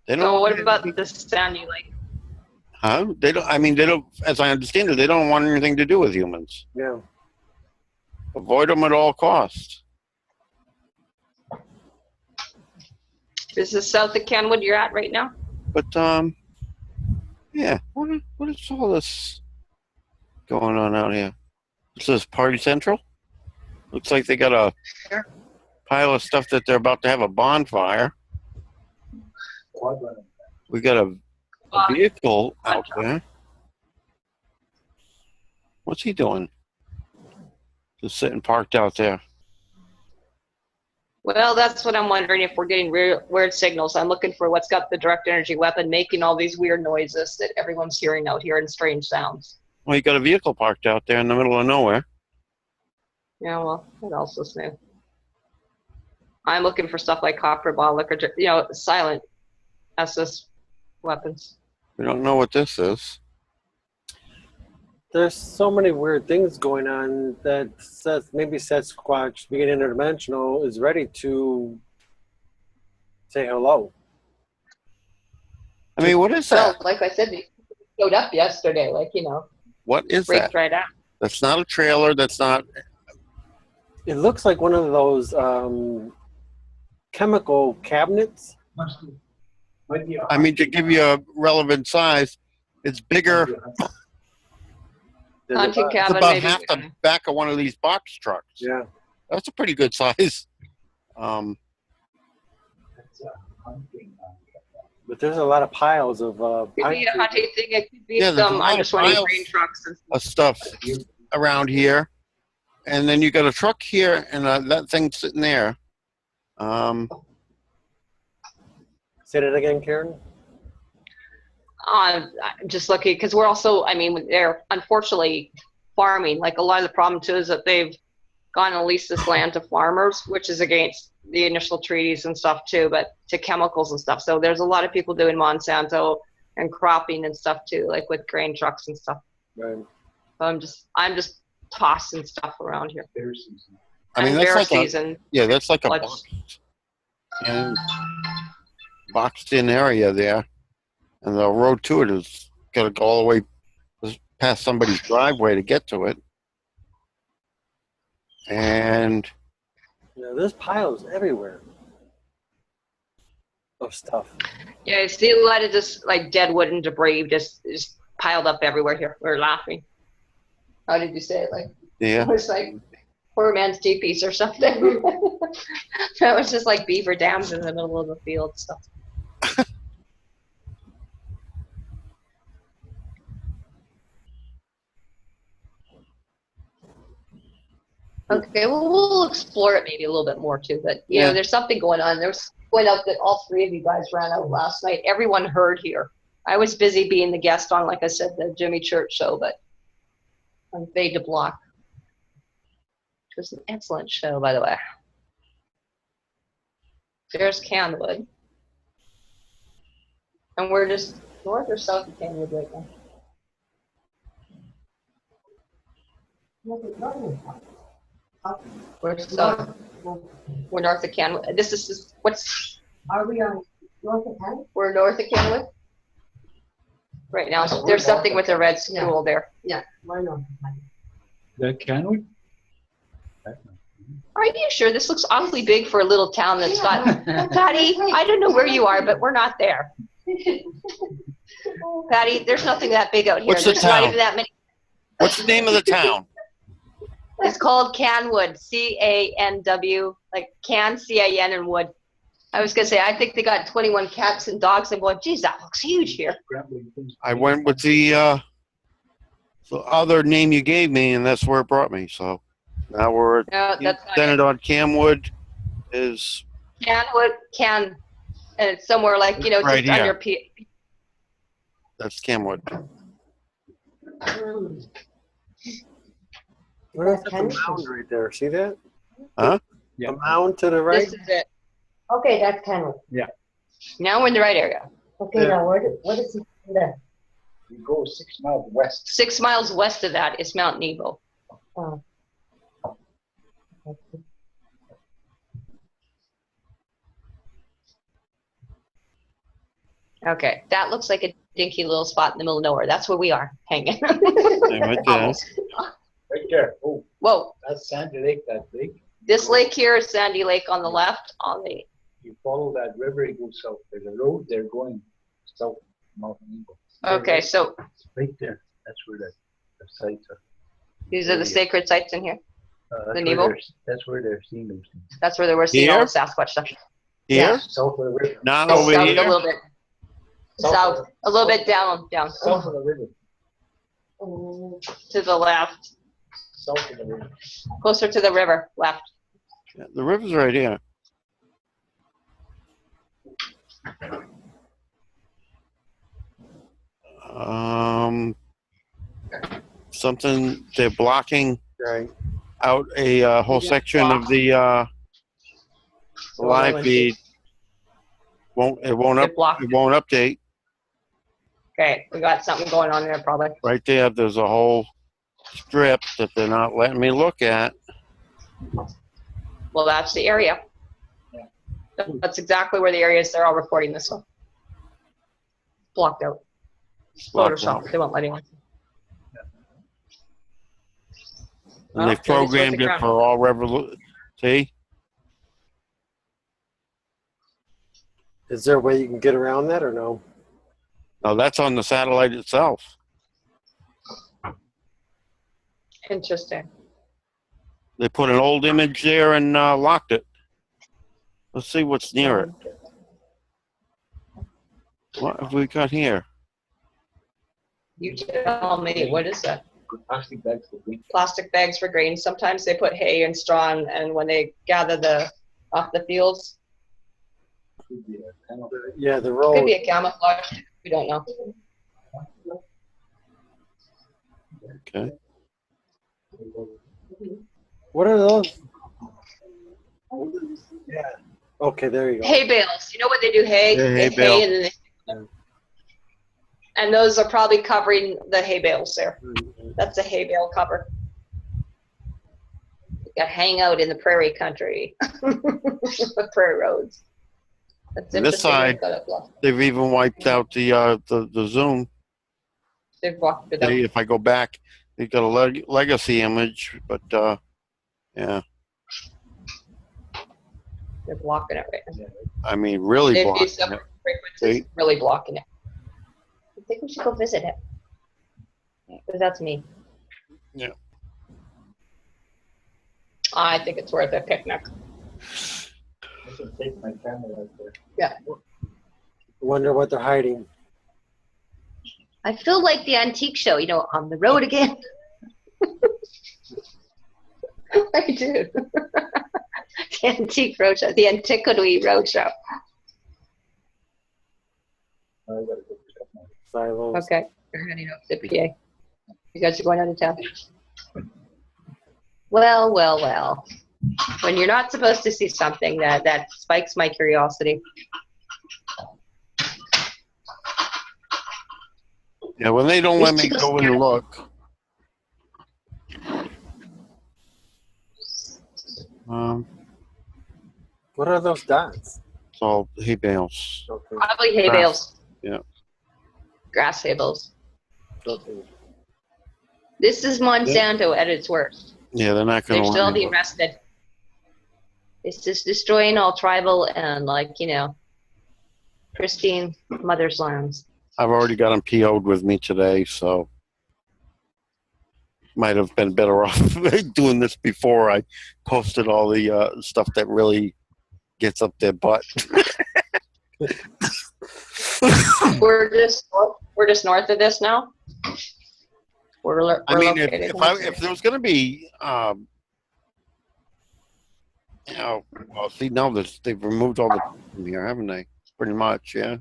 They don't. So what about the sound you like? Huh? They don't. I mean, they don't. As I understand it, they don't want anything to do with humans. Yeah. Avoid them at all costs. Is this south of Kenwood you're at right now? But yeah. What is all this going on out here? Is this Party Central? Looks like they got a pile of stuff that they're about to have a bonfire. We got a vehicle out there. What's he doing? Just sitting parked out there. Well, that's what I'm wondering, if we're getting weird signals. I'm looking for what's got the direct energy weapon making all these weird noises that everyone's hearing out here and strange sounds. Well, you got a vehicle parked out there in the middle of nowhere. Yeah, well, that also smooth. I'm looking for stuff like hyperbolic or, you know, silent SS weapons. We don't know what this is. There's so many weird things going on that says maybe SASQUATCH, being interdimensional, is ready to say hello. I mean, what is Well, that? like I said, they showed up yesterday, like, you know, What is break that? right out. That's not a trailer. That's not. It looks like one of those chemical cabinets. I mean, to give you a relevant size, it's bigger. There's Hunting about- It's cabin, about maybe. half the back of one of these box trucks. Yeah. That's a pretty good size. But there's a lot of piles of Could pine be a trees. hunting thing. It could be Yeah, there's a some lot of underswing piles. grain trucks and stuff. Stuff around here, and then you got a truck here, and that thing sitting there. Say that again, Karen. I'm just looking because we're also, I mean, they're unfortunately farming. Like, a lot of the problem too is that they've gone and leased this land to farmers, which is against the initial treaties and stuff too, but to chemicals and stuff. So there's a lot of people doing Monsanto and cropping and stuff too, like with grain trucks and stuff. Right. So I'm just tossing stuff around here. I mean, And that's bear like season. that's like a Like- boxed in area there, and the road to it is got to go all the way past somebody's driveway to get to it. And Yeah, there's piles everywhere of stuff. Yeah, I see a lot of just like dead wood and debris just piled up everywhere here. We're laughing. How did you say it? Like, yeah, it was like poor man's teepees or something. That was just like beaver dams in the middle of the field stuff. Okay, well, we'll explore it maybe a little bit more too. But you know, there's something going on. There's point out that all three of you guys ran out last night. Everyone heard here. I was busy being the guest on, like I said, the Jimmy Church show, but on Fade to Block. It was an excellent show, by the way. There's Canwood. And we're just north or south of Canwood right now? We're south. We're north of Canwood. This is just, what's... Are we on north of Canwood? We're north of Canwood? Right now. There's something with a red school there. Yeah, we're north of Canwood. That Canwood? Are you sure? This looks awfully big for a little town that's got... Patty, I don't know where you are, but we're not there. Patty, there's nothing that big out here. What's the There's not town? even that many. what's the name of the town? It's called Canwood, C-A-N-W, like can, C-A-N, and wood. I was going to say, I think they got 21 cats and dogs. I'm going, geez, that looks huge here. I went with the other name you gave me, and that's where it brought me. So now we're No, that's not centered it. on Camwood, is and it's somewhere like, you know, Right just here. under that's Camwood. What is that mound right there? See that? Huh? Yeah. The mound to the right? This is it. Okay, that's Kenwood. Now we're in the right area. Okay, Yeah. now what is it there? You go 6 miles west. 6 miles west of that is Mount Nebo. Oh. Okay, that looks like a dinky little spot in the middle of nowhere. That's where we are hanging. Right there. Almost. Right there. Oh, Whoa, that's Sandy Lake, that lake. this lake here is Sandy Lake on the left. On the You follow that river, you go south. There's a road there going south, Mountain Eagle. okay, so Right there. That's where the sites are. these are the sacred sites in here. That's Nebo? where that's where they're seeing those things. That's where they were seeing all Here? the Sasquatch stuff. Here? South of the river. Not No, over south a here? little bit. South, a little bit down South of the river. to the left, South of the river. closer to the river, left. Yeah, the river's right here. Something, they're blocking Right. out a whole section of the live feed. It won't Get blocked. update. Okay, we got something going on there probably. Right there, there's a whole strip that they're not letting me look at. Well, that's the area. That's exactly where the area is. They're all reporting this one. Blocked out. Blocked Photoshop. out. They won't let anyone. And they've programmed it for all see? Is there a way you can get around that or no? No, that's on the satellite itself. Interesting. They put an old image there and locked it. Let's see what's near it. What have we got here? You tell me, what is that? Plastic bags for green. Plastic bags for grain. Sometimes they put hay and straw in, and when they gather off the fields, Could be a panel. Yeah, the could road. be a camouflage. We don't know. Okay. What are those? Yeah. Okay, there you go. Hay bales. You know what they do? Hay. Yeah, hay They bale. and then and those are probably covering the hay bales there. That's a hay bale cover. You got hang out in the prairie country, the prairie roads. That's And this interesting. side- They've even wiped out the Zoom. They've blocked it See, out. if I go back, they've got a legacy image, but yeah, They're blocking it right now. I mean, really They've blocking used it. separate frequencies, really blocking it. I think we should go visit it. Because that's me. Yeah. I think it's worth a picnic. I can take my camera out there. Yeah. Wonder what they're hiding. I feel like the antique show, you know, on the road again. I do. The antique roadshow, the antiquity roadshow. I gotta go pick up my Silos. Okay, you're heading up to PA. You guys are going out of town. Well, well, well. When you're not supposed to see something, that spikes my curiosity. Yeah, when they don't let me go and look. What are those dots? It's all hay bales. Okay. Probably hay bales. Yeah. Grass hay bales. Okay. This is Monsanto at its worst. Yeah, they're not going They're to still let me being look. arrested. It's just destroying all tribal and, like, you know, pristine mother's lands. I've already got them PO'd with me today, so might have been better off doing this before I posted all the stuff that really gets up their butt. We're just north of this now. We're I mean, located if there was going to be Oh, well, see, now they've removed all the from here, haven't they? Pretty much, yeah.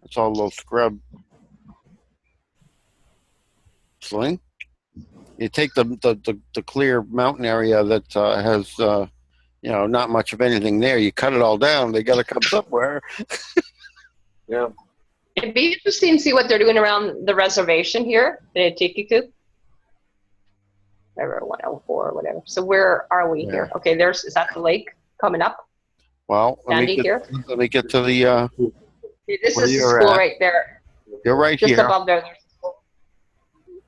It's all low scrub. Sling? You take the clear mountain area that has, you know, not much of anything there. You cut it all down. They got to come somewhere. Yeah. It'd be interesting to see what they're doing around the reservation here, the Tiki-Coop. Whatever, 104 or whatever. So where are we here? Okay, is that the lake coming up? Well, let me get to the. Okay, this where is the you're school at. right there. You're right Just here. above there. There's the school.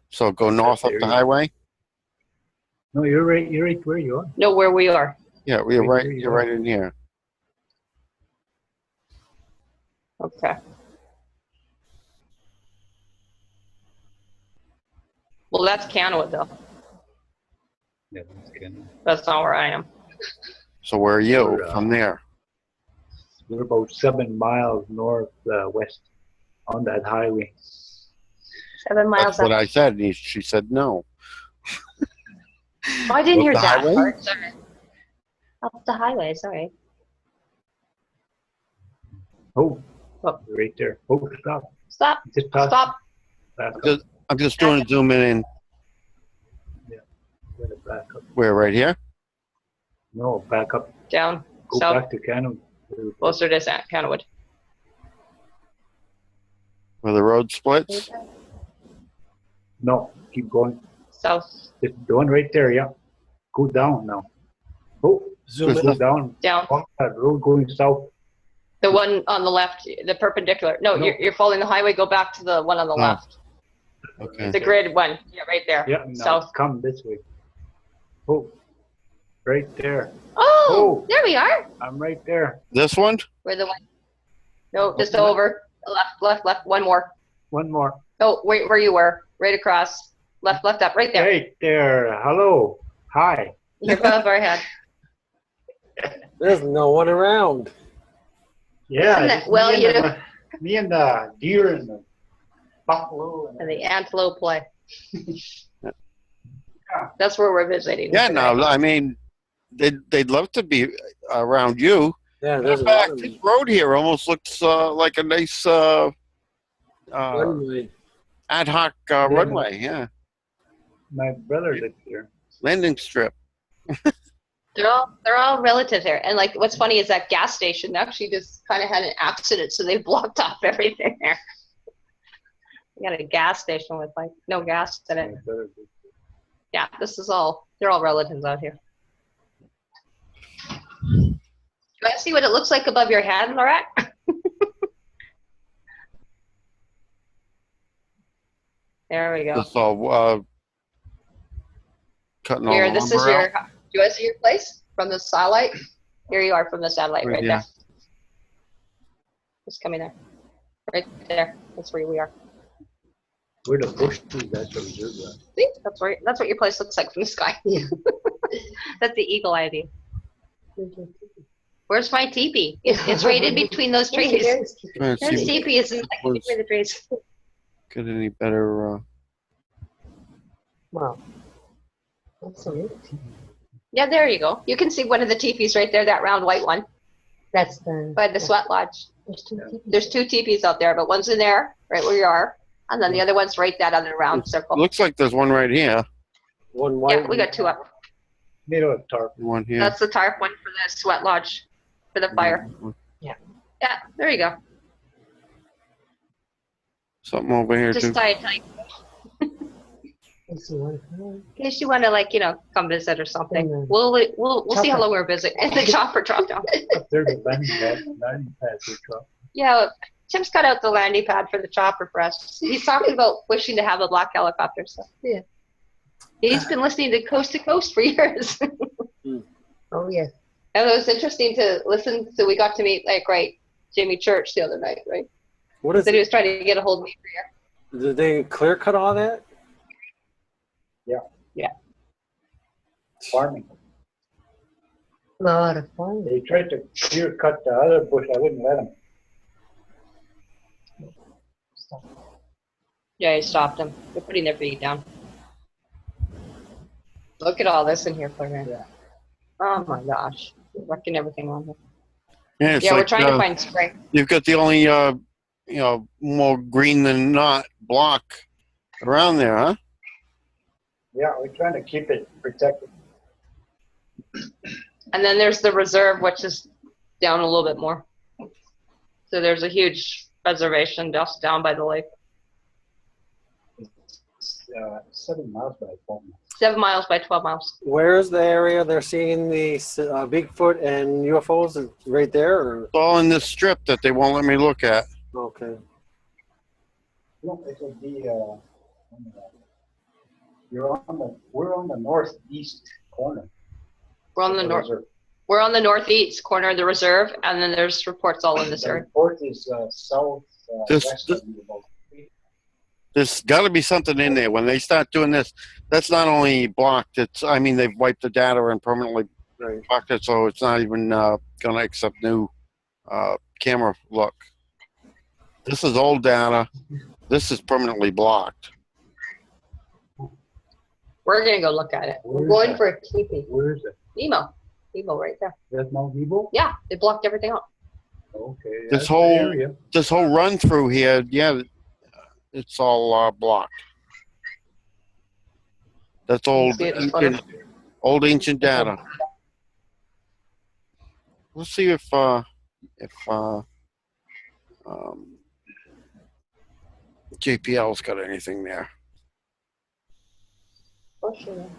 So go north up the highway. No, you're right where you are. No, where we are. Yeah, you're right. You're right in here. Okay. Well, that's Canada, though. Yeah, that's good. That's not where I am. So where are you We're, from there? We're about 7 miles northwest on that highway. 7 miles That's what up. I said. And she said no. Oh, I didn't Up hear the that highway? part. Sorry. Up the highway, sorry. Oh, Oh. right there. Oh, stop. Stop. Just pass. Stop. Back up. I'm just doing a zoom in. Back up. Where, right here? No, back up. Down. Go South. back to Canada. Closer to Canadawood. Where the road splits? No, keep going. South. Just going right there, yeah. Go down now. Oh, Zoom just in. go down. Down. On that road going south. The one on the left, the perpendicular. No, No. You're following the highway. Go back to the one on the Oh. left. Okay. The grid one. Yeah, right there. Yeah, now South. come this way. Oh, right there. Oh, Oh. there we are. I'm right there. This one? We're the one. No, just Okay. over. Left. One more. One more. Oh, wait, where you were. Right across. Left, up. Right there. Right there. Hello. Hi. You're above our head. There's no one around. Yeah. Isn't that- it's well, me you and know- me and the deer and the buffalo. And the antelope play. That's where we're visiting. Yeah, today. no, I mean, they'd love to be around you. Yeah, In there's a fact, lot of this road here almost looks like a nice runway. ad hoc runway, yeah. My brother lives there. Landing strip. They're all relatives there. And like what's funny is that gas station actually just kind of had an accident, so they blocked off everything there. You got a gas station with like no gas in it. My brother lives there. Yeah, they're all relatives out here. You want to see what it looks like above your head, Lorette? There we go. That's all cutting all Here, the this is lumber your, out. do you want to see your place from the satellite? Here you are from the satellite, right Yeah. there. Just coming there. Right there. That's where we are. Where the bush is, that's where we do that. See? That's what your place looks like from the sky. That's the eagle eye view. Where's my teepee? It's right in between those trees. Trying to There's see teepee is in between the trees. get any better. Wow. That's so neat. Yeah, there you go. You can see one of the teepees right there, that round white one, That's the. by the sweat lodge. There's two people. There's two teepees out there, but one's in there, right where you are, and then the other one's right that other round circle. Looks like there's one right here. One white. Yeah, we got two up. Made out of tarp. One here. That's the tarp one for the sweat lodge, for the fire. Yeah, there you go. Something over here Just too. thought I'd tell you, Let's see one. in case you want to, like, come visit or something. Mm. We'll see how Chopper. long we're visiting. And the chopper dropped down. Up there, the landing pad for truck. Yeah, Tim's got out the landing pad for the chopper for us. He's talking about wishing to have a black helicopter. So Yeah. he's been listening to Coast for years. Oh, yes. And it was interesting to listen. So we got to meet Jimmy Church the other night, right? What is Said he it? was trying to get a hold of me for you. Did they clear cut all that? Farming. A lot of fun. They tried to clear cut the other bush. I wouldn't let them. Yeah, he stopped them. They're putting their feet down. Look at all this in here, Claire. Yeah. Oh my gosh. We're wrecking everything on here. Yeah, it's Yeah, we're like trying to find spring. you've got the only more green than not block around there, huh? Yeah, we're trying to keep it protected. And then there's the reserve, which is down a little bit more. So there's a huge reservation just down by the lake. It's 7 miles by 12 miles. 7 miles by 12 miles. Where's the area they're seeing the Bigfoot and UFOs? Is it right there? Or? It's all in this strip that they won't let me look at. Okay. No, it will be. We're on the northeast corner. We're on the north. We're on the northeast corner of the reserve, and then there's reports all in this The area. report is south. West of the boat. There's got to be something in there when they start doing this. That's not only blocked. They've wiped the data and permanently blocked it, so it's not even going to accept new camera look. This is old data. This is permanently blocked. We're gonna go look at it. We're going for a teepee. Where is it? Nemo right there. That's Mount Nebo? Yeah, they blocked everything up. Okay. This that's the whole area. this whole run through here, yeah, it's all blocked. That's old, See it? old ancient data. Let's see if JPL's got anything there. For sure.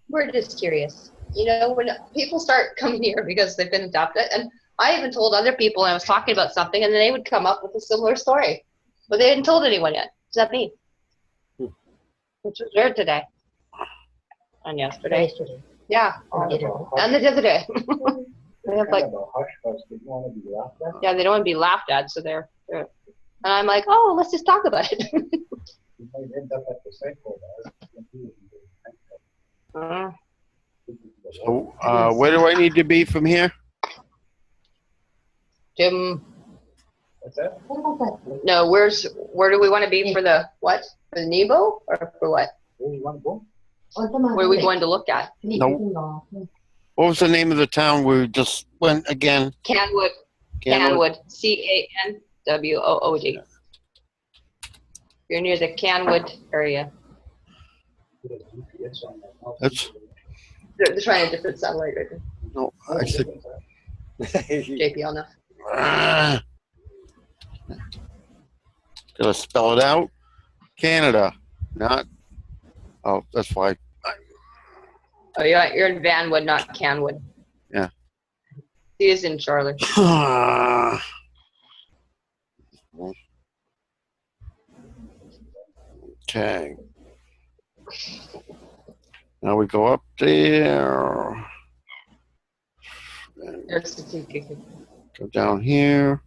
We're just curious. You know, when people start coming here because they've been adopted, and I even told other people I was talking about something, and then they would come up with a similar story. But they hadn't told anyone yet, except me. Which was weird today. And yesterday. Yesterday. Yeah. And the other And the other day. They have like, Kind of a hush hush. They don't want to be laughed at. yeah, they don't want to be laughed at, so they're and I'm like, oh, let's just talk about it. You might end up at the cycle. So, where do I need to be from here? Jim, What's that? What about that? no, where do we want to be for the what? For the Nebo or for what? Where you want to go? Where are we going to look at? No. What was the name of the town we just went again? Canwood. Canwood. Canwood. You're near the Canwood area. That's They're trying a different satellite right now. no. I said. JPL now. Gotta spell it out. Canada, not. Oh, that's why. Oh, you're in Vanwood, not Canwood. Yeah. He is in Charlotte. Okay. Now we go up there. And There's the TKK. go down here.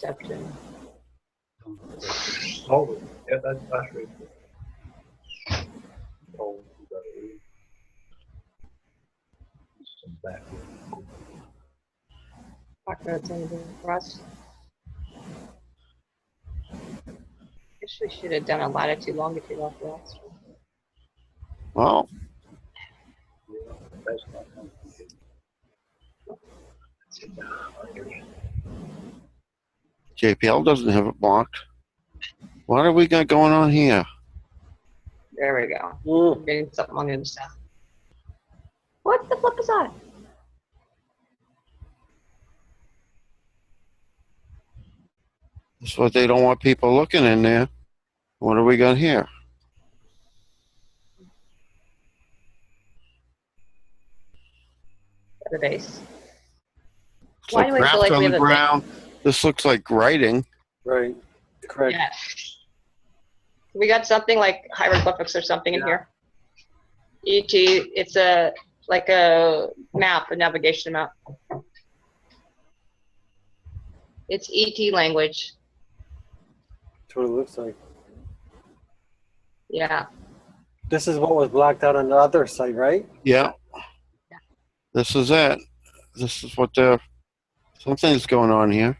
Deception. Oh, yeah, that's right. Oh, back. Rockroads anything for us? Guess we should have done a latitude, longitude off the last one. Well, That's not JPL doesn't have it blocked. What are we got going on here? There we go. Mm. I'm getting something on the other side. What the flip is that? That's what they don't want people looking in there. What do we got here? The base. It's Why like do I feel graft like on we the have a- ground. This looks like writing. Right. Correct. Yeah. We got something like hieroglyphics or something in Yeah. here. ET, it's like a map, a navigation map. It's ET language. That's what it looks like. Yeah. This is what was blocked out on the other site, right? Yeah. This is it. This is what they're. Something's going on here.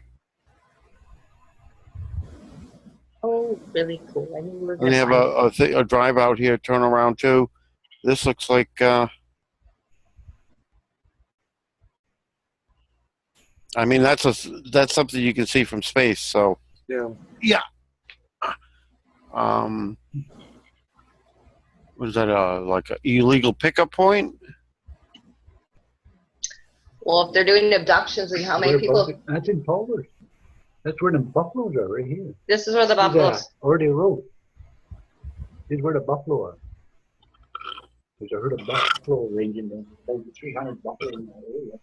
Oh, really cool. I knew we were And they have gonna a drive out here, turn around too. This looks like I mean that's something you can see from space. So Yeah. what is that? Like an illegal pickup point? Well, if they're doing abductions and how many people? That's in Culver's. That's where the buffaloes are, right here. This is where the See that? buffaloes. Already Road. This is where the buffalo are. There's a herd of buffalo ranging there. Over 300 buffalo in that area.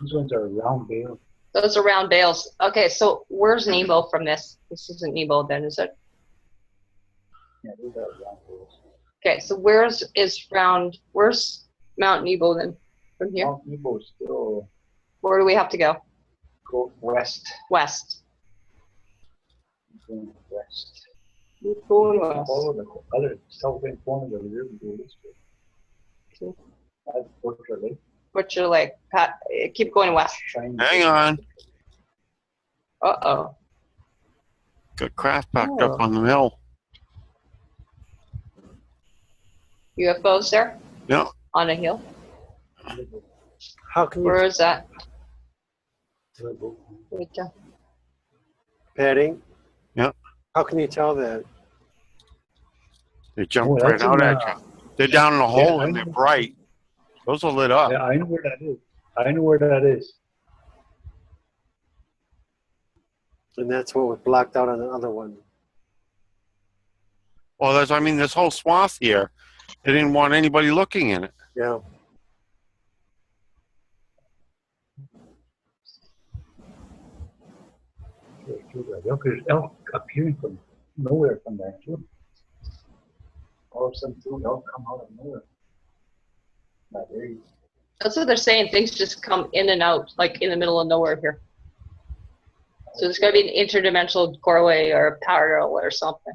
These ones are round bales. Those are round bales. Okay, so where's Nebo from this? This isn't Nebo then, is it? Yeah, these are round bales. Okay, so where's Mount Nebo then? From here? Mount Nebo still Where do we have to go? go west. West. Going west. We're going west. Follow the other southern corner of the river. Go this way. Okay. That's Portrait Lake. What's your like? Pat, keep going west. Hang on, Uh-oh. got craft packed up on the hill. UFOs there? Yeah. On a hill? How can Where you, is that? Right there. Patty? Yeah. How can you tell that? They jump Oh, right that's out in, at you. They're down in a hole I and they're know. bright. Those are lit up. Yeah, I know where that is. I know where that is. And that's what was blocked out on the other one. Well, I mean, this whole swath here, they didn't want anybody looking in it. Yeah. There's elk appearing from nowhere from there too. All of a sudden, two elk come out of nowhere. Not very. That's what they're saying. Things just come in and out, like in the middle of nowhere here. So there's got to be an interdimensional doorway or a portal or something.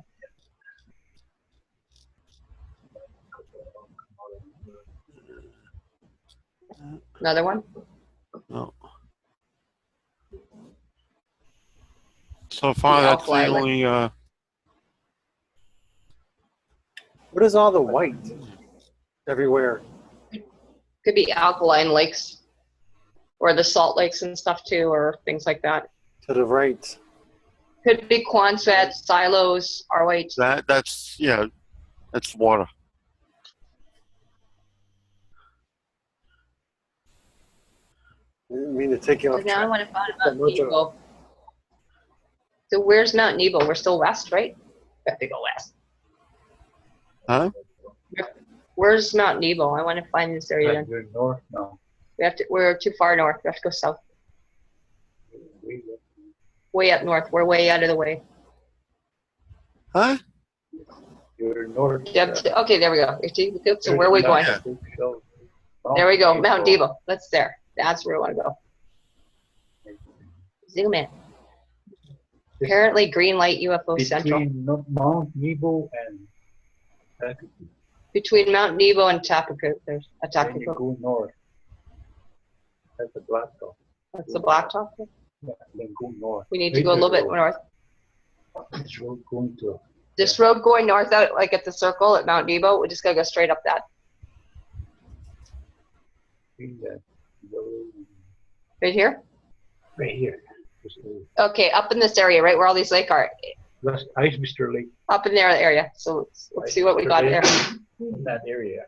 Another one? No. So far, The that's the alkali only. What is all the white everywhere? Could be alkaline lakes or the salt lakes and stuff too, or things like that. To the right. Could be Quonset, silos, ROH. That's water. I didn't mean to take you So off now I track. want to find Mount Nebo. So where's Mount Nebo? We're still west, right? We have to go west. Huh? Where's Mount Nebo? I want to find this area. Then. You're north now. We're too far north. We have to go south. We- Way up north. We're way out of the way. Huh? You're north. Okay, there we go. So where are we going? There we go. Mount Nebo. That's there. That's where we want to go. Zoom in. Apparently, green light UFO central. Between Mount Nebo and Taku. Between Mount Nebo and Tapaku, there's a Then you Tapaku. go north. That's the blacktop. That's the blacktop. Yeah, then go north. We need to go a little bit north. This road going to. This road going north out, like at the circle at Mount Nebo, we just gotta go straight up that. Right here? Right here. Okay, up in this area, right where all these lakes are. That's Ice Mr. Lake. Up in there area. So let's see what we got there. In that area.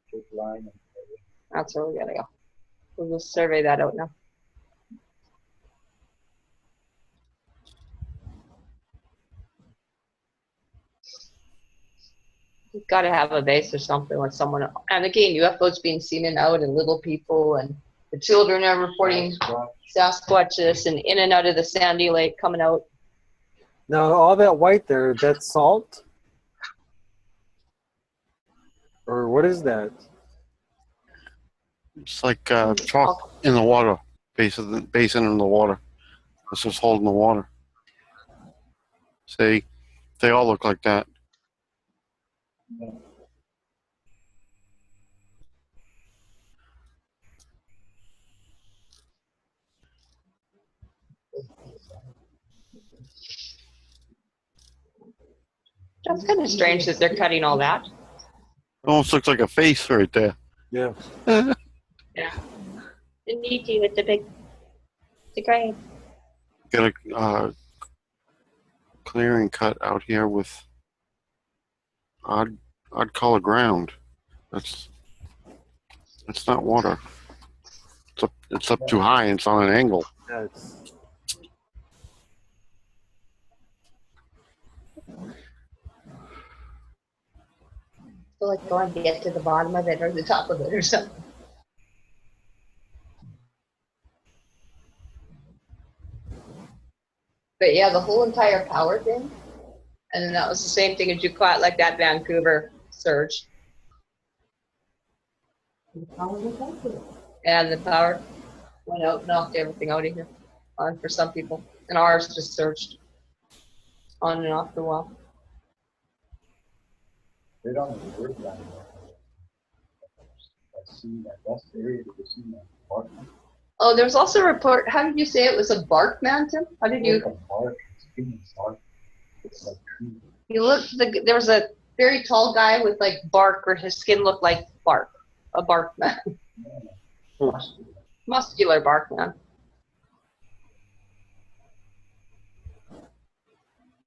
Straight line. That's where we gotta go. We'll just survey that out now. You've got to have a base or something with someone. And again, UFOs being seen and out, and little people, and the children are reporting Sasquatches and in and out of the Sandy Lake coming out. Now, all that white there, that's salt? Or what is that? It's like chalk in the water, basin in the water. It's just holding the water. See, they all look like that. That's kind of strange that they're cutting all that. Almost looks like a face right there. Yeah. Yeah. The Nietzsche with the gray. Got a clearing cut out here with odd color ground. That's not water. It's up too high and it's on an angle. That's So like going to get to the bottom of it or the top of it or something. But yeah, the whole entire power thing. And then that was the same thing as you caught like that Vancouver surge. And the power went out, knocked everything out of here on for some people. And ours just surged on and off for a while. They don't have the word down there. I've seen that. That's the area that we've seen that apartment. Oh, there was also a report. How did you say it was a bark mountain? How did you? Like a bark. It's getting bark. It's like tree. You look. There was a very tall guy with like bark, or his skin looked like bark. A bark man. Muscular bark man.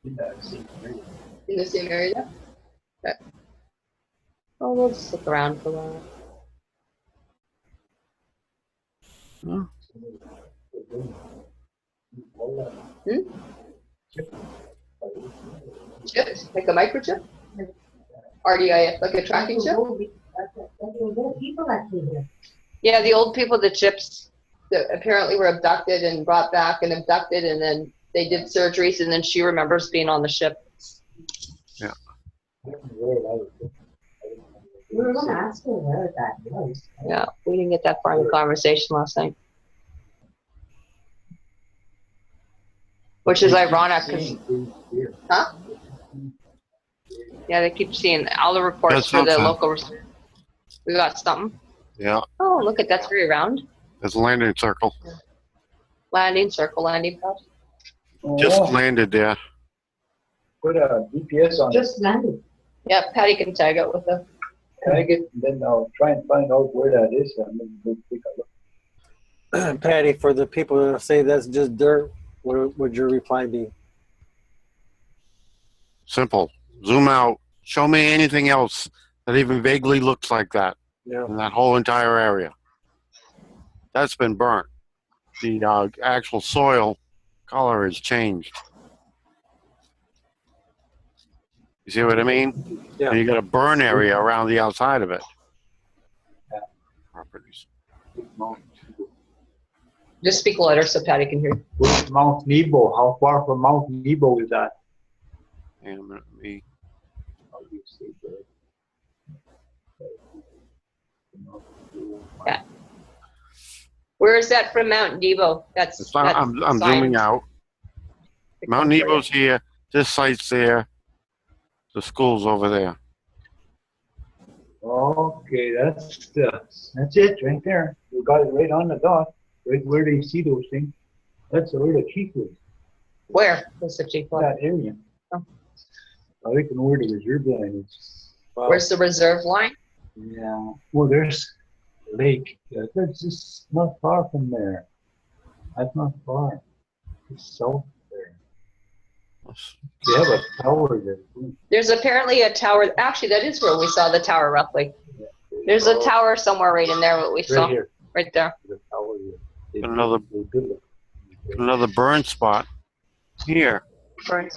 In that same area. In the same area. Okay. Oh, we'll just look around for a while. Chips? Like a microchip? RDIF, like a tracking chip? Yeah, the old people, the chips that apparently were abducted and brought back and abducted, and then they did surgeries, and then she remembers being on the ship. Yeah. We were going to ask her where that was. Yeah, we didn't get that far in the conversation last night. Which is ironic, because, huh? Yeah, they keep seeing all the reports That's for the something. local. We got something. Yeah, Oh, look at that's very round. it's a landing circle. Landing circle, landing pad. Just Oh, landed there. put a GPS on it. Just landed. Yeah, Patty can tag it with a. Tag it, and then I'll try and find out where that is, and then we'll take a look. Patty, for the people that say that's just dirt, what would your reply be? Simple. Zoom out. Show me anything else that even vaguely looks like that Yeah. in that whole entire area. That's been burnt. The actual soil color has changed. You see what I mean? Yeah. And you got a burn area around the outside of it. Yeah. Properties. Just speak louder so Patty can hear. Where's Mount Nebo? How far from Mount Nebo is that? And a minute, me. How do you see that? Yeah. Where is that from Mount Nebo? That's. It's not, I'm zooming out. Mount Nebo's here. This site's there. The school's over there. Okay, that's it right there. You got it right on the dot, right where they see those things. That's where the chief is. Where is the chief one? That area. Oh. I think know where the reserve line is. Wow. Where's the reserve line? Yeah. Well, there's a lake. Yeah, that's just not far from there. That's not far. It's south there. They have a tower there too. There's apparently a tower. Actually, that is where we saw the tower roughly. There's a tower somewhere right in there. What we saw Right here. right there. The tower here. They Another- built it. Another burn spot here. Burn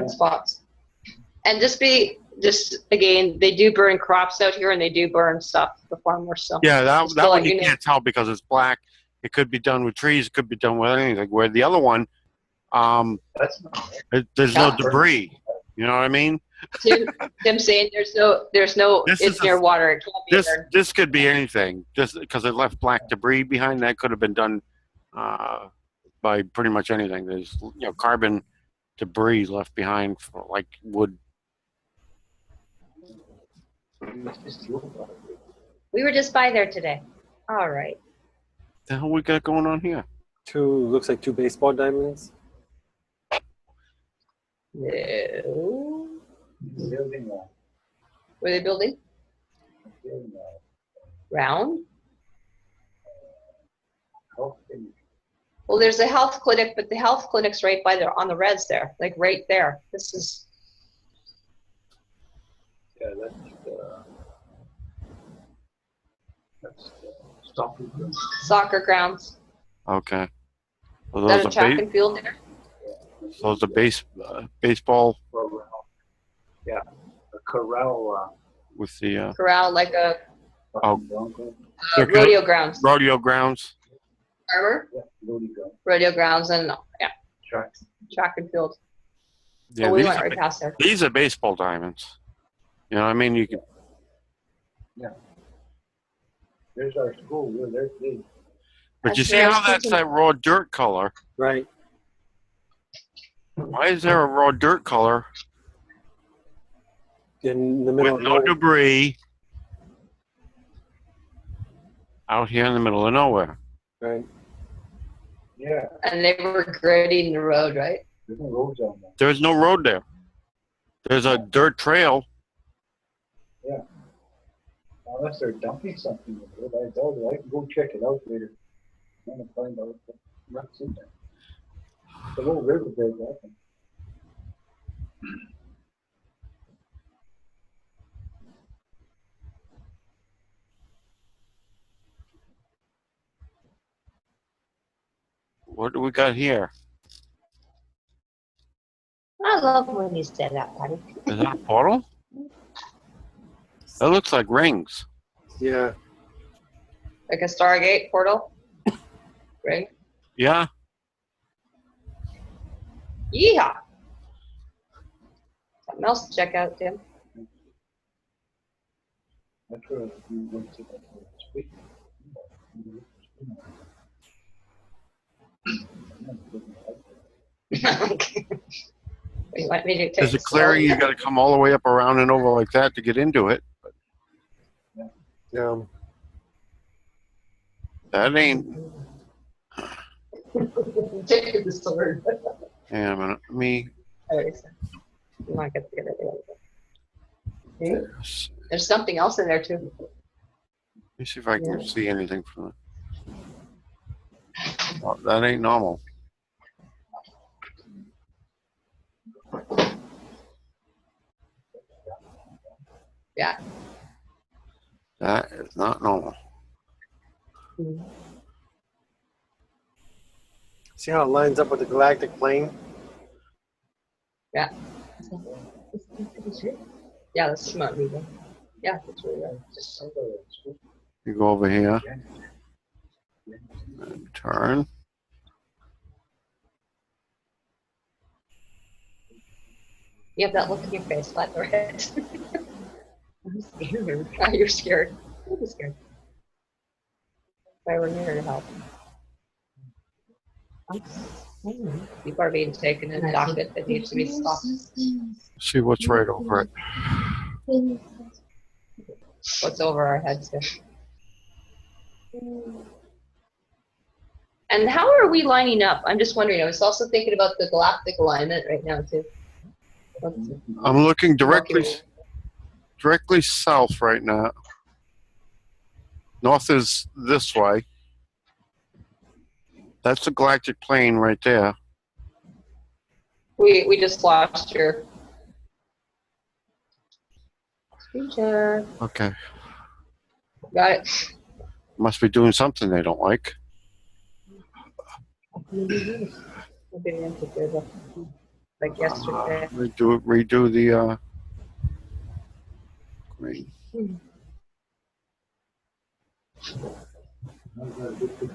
spots. And just again, they do burn crops out here, and they do burn stuff. The farmers. So Yeah, that Just to one let you you know. can't tell because it's black. It could be done with trees. It could be done with anything. Where the other one, That's not there's no Yeah. debris. You know what I mean? Tim saying there's no. This It's is near water. It can't be This burned. this could be anything. Just because it left black debris behind, that could have been done by pretty much anything. There's carbon debris left behind for like wood. We were just by there today. All right. The hell we got going on here? Looks like two baseball diamonds. No. Building What are they building? Round? Well, there's a health clinic, but the health clinic's right by there on the res there, like right there. This is. Yeah, that's Soccer grounds. Okay. So Is that those a are track and field there? those are baseball corral. Yeah, a corral. with the Corral, like a Circular- rodeo grounds. rodeo grounds. Armor? Yeah, Rodeo grounds and yeah, tracks. track and field. Yeah, Oh, we these went are, right past there. these are baseball diamonds. You know what I mean? You can. There's our school. There's the. But you That's see where I how was that's thinking. that raw dirt color? Right. Why is there a raw dirt color In the middle with of no nowhere. debris out here in the middle of nowhere? Right. Yeah, And they were grading the road, right? there's no roads on there. There's no road there. There's a dirt trail. Unless they're dumping something in there. I doubt it. I can go check it out later. I'm gonna find out what's in there. The little riverbed, I think. What do we got here? I love when you said that, Patty. Is that a portal? That looks like rings. Yeah. Like a Stargate portal. Right? Yeah. Yeehaw! Something else to check out, Tim. That's where we went to speak. You want me to take There's a it slow? clearing. You got to come all the way up around and over like that to get into it. Yeah. That ain't. Take the sword. Hang on a minute. Let me. You might get to get it. See? There's something else in there too. Let me see if I can see anything from it. Oh, that ain't normal. Yeah. That is not normal. See how it lines up with the galactic plane? Yeah. Yeah, that's smart, Reba. Yeah, that's really right. You go over here and turn. You have that look in your face, flat their head. I'm scared. Oh, you're scared. I'm scared. If I were here to help. People are being taken in a docket that needs to be stopped. See what's right over it. What's over our heads here? And how are we lining up? I'm just wondering. I was also thinking about the galactic alignment right now too. I'm looking directly south right now. North is this way. That's the galactic plane right there. We just lost your screen share. Okay. Got it. Must be doing something they don't like. Like yesterday. Redo the green.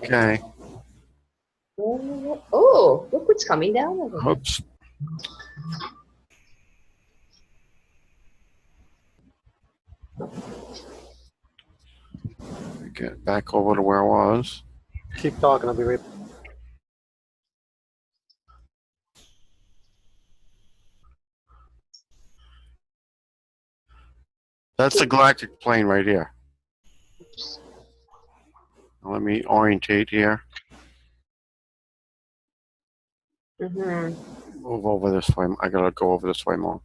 Okay. Oh, look what's coming down over there. Oops. Get back over to where I was. Keep talking, I'll be right back. That's the galactic plane right here. Let me orientate here. Mm-hmm. Move over this way. I gotta go over this way more.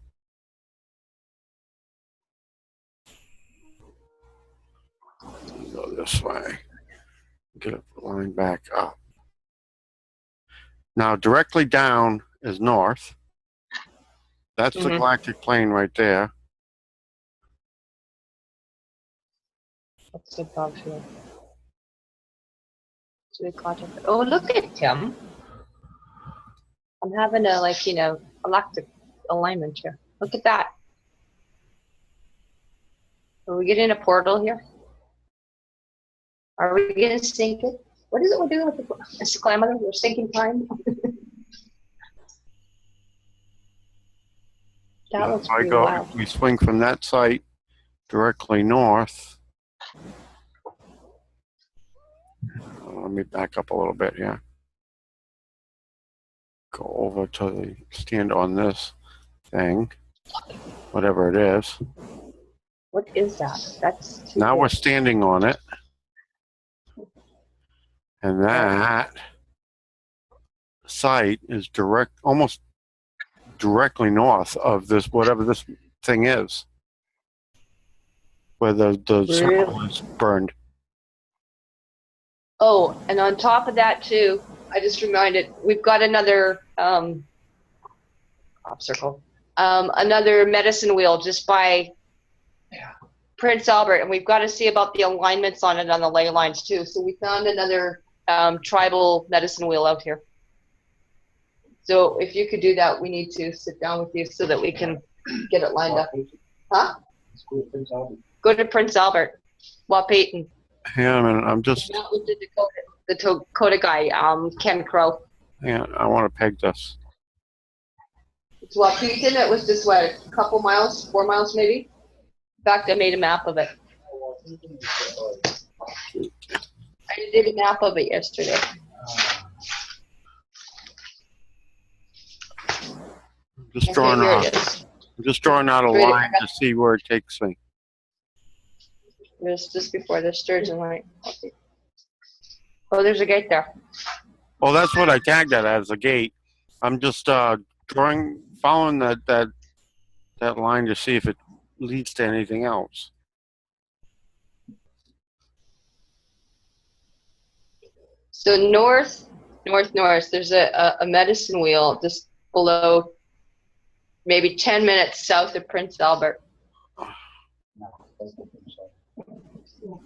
this way. Get it lined back up. Now, directly down is north. That's the galactic plane right there. What's above here? Oh, look at him. I'm having a, like, galactic alignment here. Look at that. Are we getting a portal here? Are we going to sink it? What is it we're doing with the grandmother? We're sinking time? That looks pretty wild. We swing from that site directly north. Let me back up a little bit here. Go over to the stand on this thing, whatever it is. What is that? That's now we're standing on it. And that site is almost directly north of this, whatever this thing is, where the circle is burned. Oh, and on top of that too, I just reminded, we've got another another medicine wheel just by Prince Albert, and we've got to see about the alignments on it on the ley lines too. So we found another tribal medicine wheel out here. So if you could do that, we need to sit down with you so that we can get it lined up. Huh? Go to Prince Albert. Wapayton. Yeah, man, I'm just. Not with the Dakota guy, Ken Crow. Yeah, I want to peg this. It's Wapayton. It was just what, a couple miles, 4 miles maybe. In fact, I made a map of it. I did a map of it yesterday. I'm just drawing out a line to see where it takes me. It was just before the sturgeon line. Oh, there's a gate there. Well, that's what I tagged that as a gate. I'm just following that line to see if it leads to anything else. So north, there's a medicine wheel just below, maybe 10 minutes south of Prince Albert.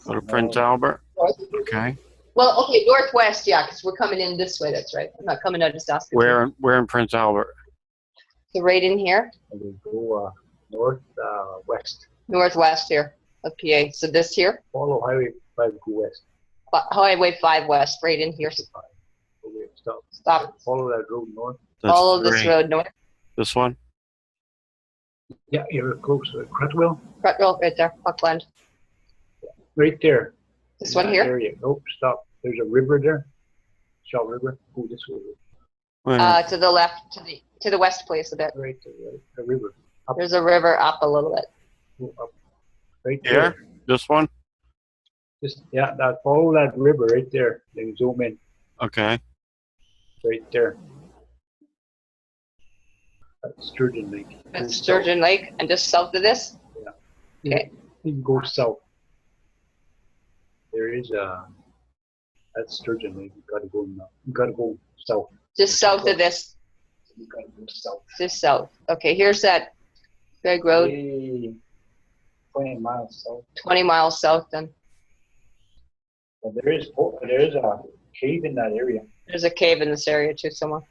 Go to Prince Albert. Okay. Well, okay, northwest, yeah, because we're coming in this way. That's right. I'm not coming out of Saskatchewan. Where in Prince Albert? So right in here. And we go northwest. Northwest here of PA. So this here. Follow Highway 5, go west. Highway 5 west, right in here. Okay, stop. Stop. Follow that road north. Follow this road north. This one? Yeah, you're close to Crutwell. Crutwell, right there. Buckland. Right there. This one here? Area. Nope, stop. There's a river there. Shaw River. Go this way. To the left, to the west, please, a bit. Right there, the river. Up. There's a river up a little bit. Go up. Right Here? there. This one? Just follow that river right there. Then zoom in. Okay. Right there. That's Sturgeon Lake. That's Sturgeon Lake, and just south of this? Yeah. Okay. You can go south. There is that's Sturgeon Lake. You gotta go now. You gotta go south. Just south of this. You gotta go south. Just south. Okay, here's that big road. 20 miles south. 20 miles south then. But there is a cave in that area. There's a cave in this area too somewhere.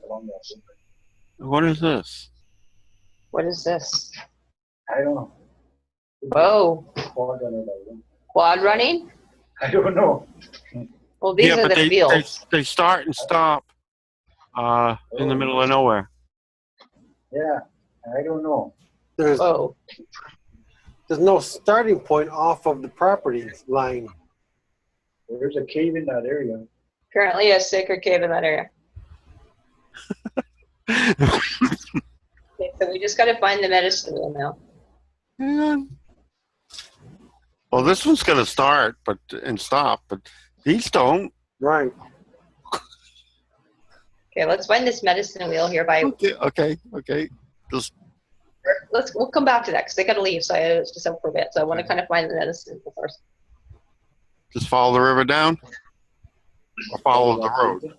Along that river. What is this? What is this? I don't know. Whoa. Quad running? I don't know. Well, these are the fields. They start and stop in the middle of nowhere. Yeah, I don't know. There's Whoa. no starting point off of the property line. There's a cave in that area. Apparently a sacred cave in that area. Okay, so we just got to find the medicine wheel now. Hang on. Well, this one's going to start and stop, but these don't. Right. Okay, let's find this medicine wheel here by. Okay. Just We'll come back to that because they got to leave, so I was just up for a bit. So I want to kind of find the medicine wheel first. Just follow the river down? Or follow the road?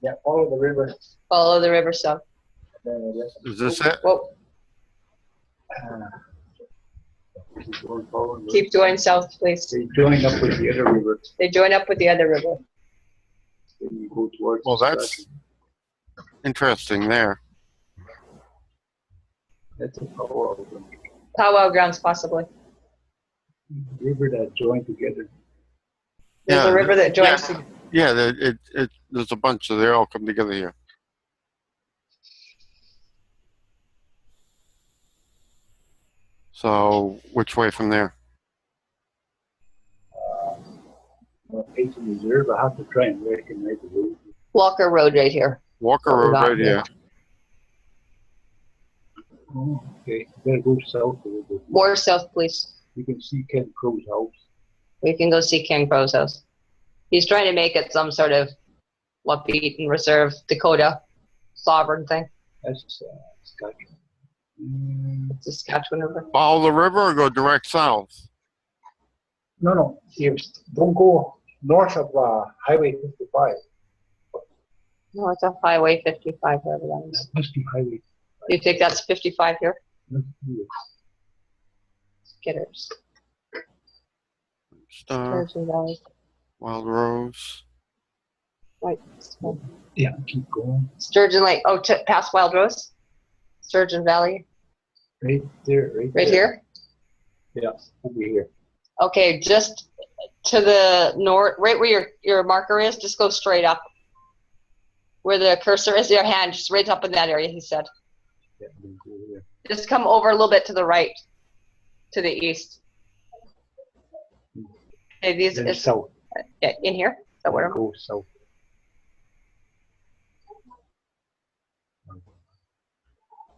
Yeah, follow the river. Follow the river south. Is this it? Whoa, Going forward. keep going south, please. They join up with the other river. They join up with the other river. Then you go towards. Well, that's interesting there. That's a power Powwow grounds, possibly. river that join together. There's Yeah, a river that joins. Yeah, there's a bunch of they all come together here. So, which way from there? Ancient Reserve. I have to try and recognize the road. Walker Road right here. Walker Road right here. Oh, okay. You gotta go south a little bit. More south, please. You can see Ken Crow's house. We can go see Ken Crow's house. He's trying to make it some sort of Wahpeton Reserve Dakota sovereign thing. That's Saskatchewan. It's a Saskatchewan river. Follow the river or go direct south? No. Don't go north of Highway 55. No, it's off Highway 55, wherever that is. Must be Highway. You think that's 55 here? Must be it. Skitters. Star, Sturgeon Valley. Wild Rose. Right. Yeah, keep going. Sturgeon Lake. Oh, past Wild Rose? Sturgeon Valley. Right there, right Right there. here? Yeah, over here. Okay, just to the north, right where your marker is, just go straight up. Where the cursor is, your hand, just right up in that area, he said. Yeah, we'll go there. Just come over a little bit to the right, to the east. Okay, these Then is south. in here. Is that where I'm? Go south.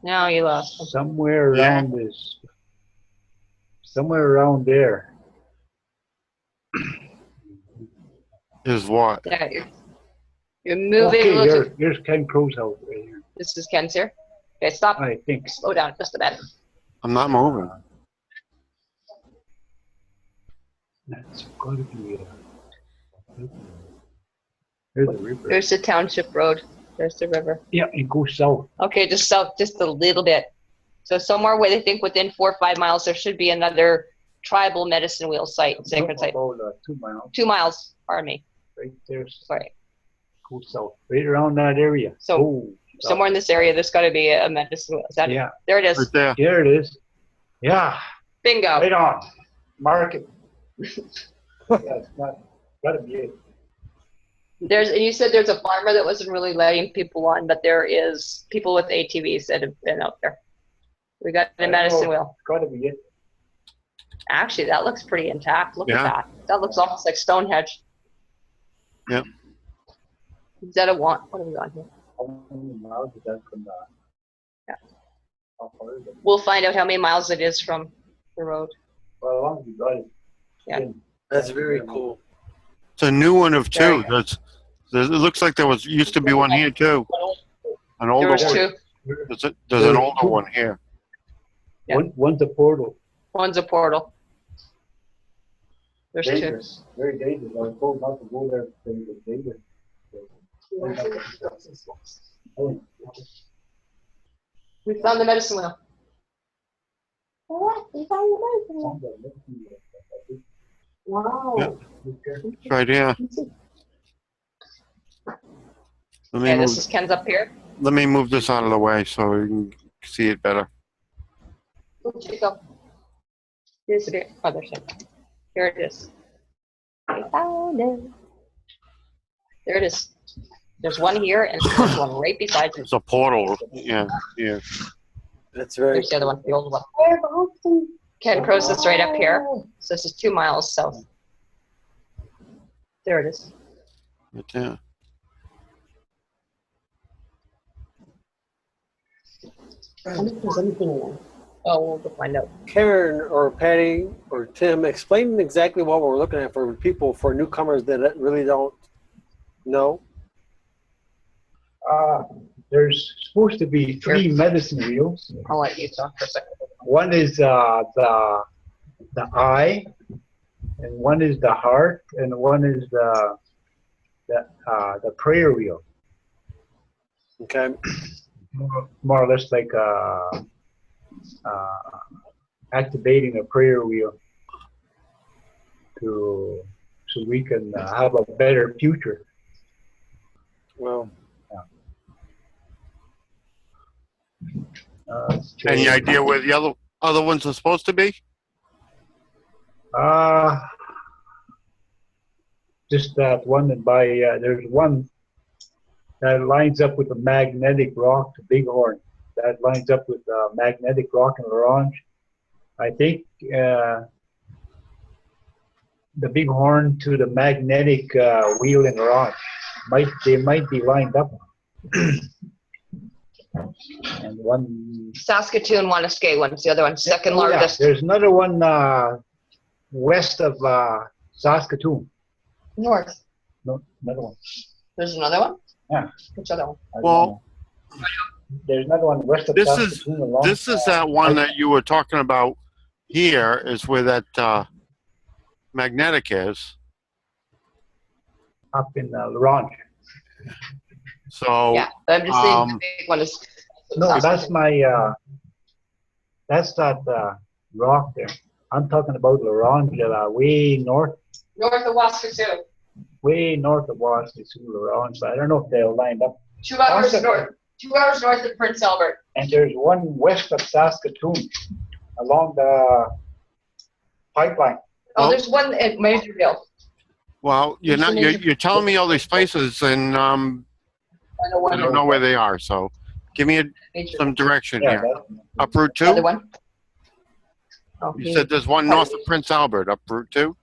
No, you lost. Somewhere around this. Somewhere around there. Is what? Yeah, you're moving. Okay, a little here's Ken Crow's house right here. This is Ken's here. Okay, stop. I think. Slow down just a bit. I'm not moving. That's got to be there's the river. There's the township road. There's the river. Yeah, it goes south. Okay, just south, just a little bit. So somewhere where they think within 4 or 5 miles there should be another tribal medicine wheel site, sacred site. About 2 miles. 2 miles, pardon me. Right there. Sorry. Go south. Right around that area. So go south. somewhere in this area there's got to be a medicine wheel. Is that Yeah. There it is. Right there. There it is. Yeah. Bingo. Right on. Mark it. Yeah, it's not. Gotta be it. And you said there's a farmer that wasn't really letting people on, but there is people with ATVs that have been out there. We got the medicine wheel. Gotta be it. Actually, that looks pretty intact. Look Yeah. at that. That looks almost like Stonehenge. Yep. Is that a want? What are we on here? How many miles is that from the? Yeah. How far is it? We'll find out how many miles it is from the road. Well, as long as you got it. Yeah. That's very cool. It's a new one of two. Very It looks like there used to be one here too. An There older was one. two. There's an older one here. Yeah. One's a portal. One's a portal. There's two. Dangerous. Very dangerous. I was told not to go there because it's dangerous. We found the medicine wheel. What? We found the medicine wheel. Wow. Yeah. It's right here. Okay, this is Ken's up here. Let me move this out of the way so you can see it better. Here you go. Here's the other side. Here it is. We found it. There it is. There's one here and there's one right beside you. It's a portal. Yeah, yeah. That's very There's the other one, the old one. Ken Crow's is right up here. So this is 2 miles south. There it is. Right there. I don't think there's anything in there. Oh, we'll go find out. Karen or Patty or Tim, explain exactly what we're looking at for people, for newcomers that really don't know. There's supposed to be 3 medicine wheels. I'll let you talk for a second. One is the eye, and one is the heart, and one is the prayer wheel. Okay. More or less like activating a prayer wheel so we can have a better future. Well, Any idea where the other ones are supposed to be? Just that one, and by there's one that lines up with the magnetic rock, the bighorn. That lines up with the magnetic rock and orange. I think the bighorn to the magnetic wheel in orange they might be lined up. And one Saskatoon, Wanaskewin's the other one, second largest. Yeah, there's another one west of Saskatoon. North. No, another one. There's another one? Yeah. Which other one? Well, there's another one west of Saskatoon. This is that one that you were talking about. Here is where that magnetic is. Up in Laurent. So Yeah, but I'm just saying the big one is. no, that's my that's that rock there. I'm talking about Laurent, way north. North of Waskatoon. Way north of Waskatoon, Laurent. But I don't know if they're lined up. 2 hours Also- north. 2 hours north of Prince Albert. And there's one west of Saskatoon, along the pipeline. Oh, there's one at Majorville. well, you're telling me all these places, and I don't know where they are. So give me some direction Yeah, here. Up Route The other 2. one? Oh, You said there's one north of Prince Albert. Up Route 2.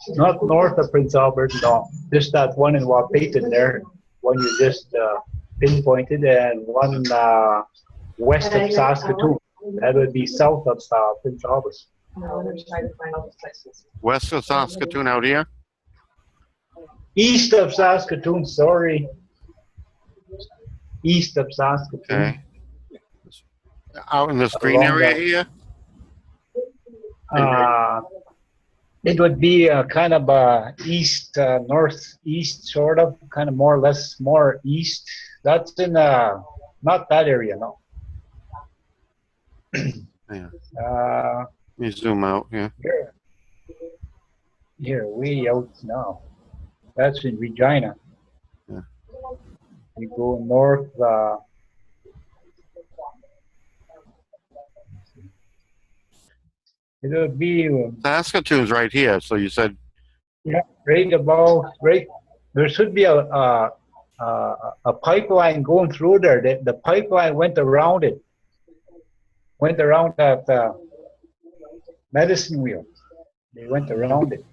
Not north of Prince Albert, no. Just that one in Wapayton there, one you just pinpointed, and one west of Saskatoon. That would be south of Prince Albert. West of Saskatoon out here. East of Saskatoon, sorry. East of Saskatoon. Okay. Out in this green Along area that- here. It would be kind of east, northeast, sort of, kind of more or less more east. That's in not that area, no. Yeah. Uh, Let me zoom out here. here, way out now. That's in Regina. Yeah. We go north. It would be Saskatoon's right here. So you said right about right. There should be a pipeline going through there. The pipeline went around it. Went around that medicine wheel. They went around it.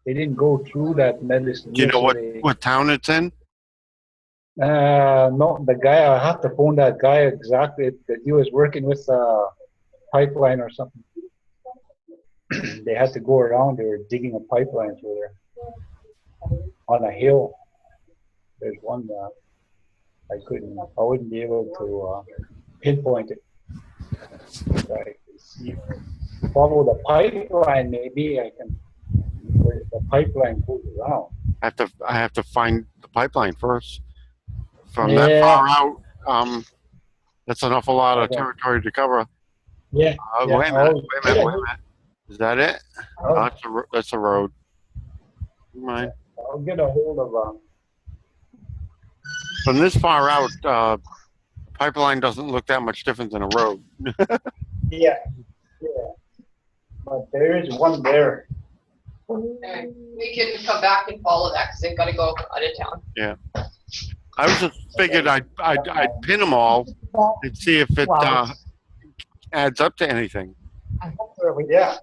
They didn't go through that medicine do you wheel. know so what town it's in? no, the guy, I have to phone that guy exactly that he was working with pipeline or something. They had to go around. They were digging a pipeline through there on a hill. There's one I wouldn't be able to pinpoint it. Right. Follow the pipeline, maybe I can. Where the pipeline goes around. I have to find the pipeline first. From that Yeah. far out, that's an awful lot of Okay. territory to cover. Yeah. Yeah, Wait a minute. Is that it? I'll, That's a road. Never mind. I'll get a hold of From this far out, pipeline doesn't look that much different than a road. yeah. But there is one there. Anyway, we can come back and follow that because they've got to go out of town. I was just figured I'd pin them all and see if it adds up to anything. Yeah.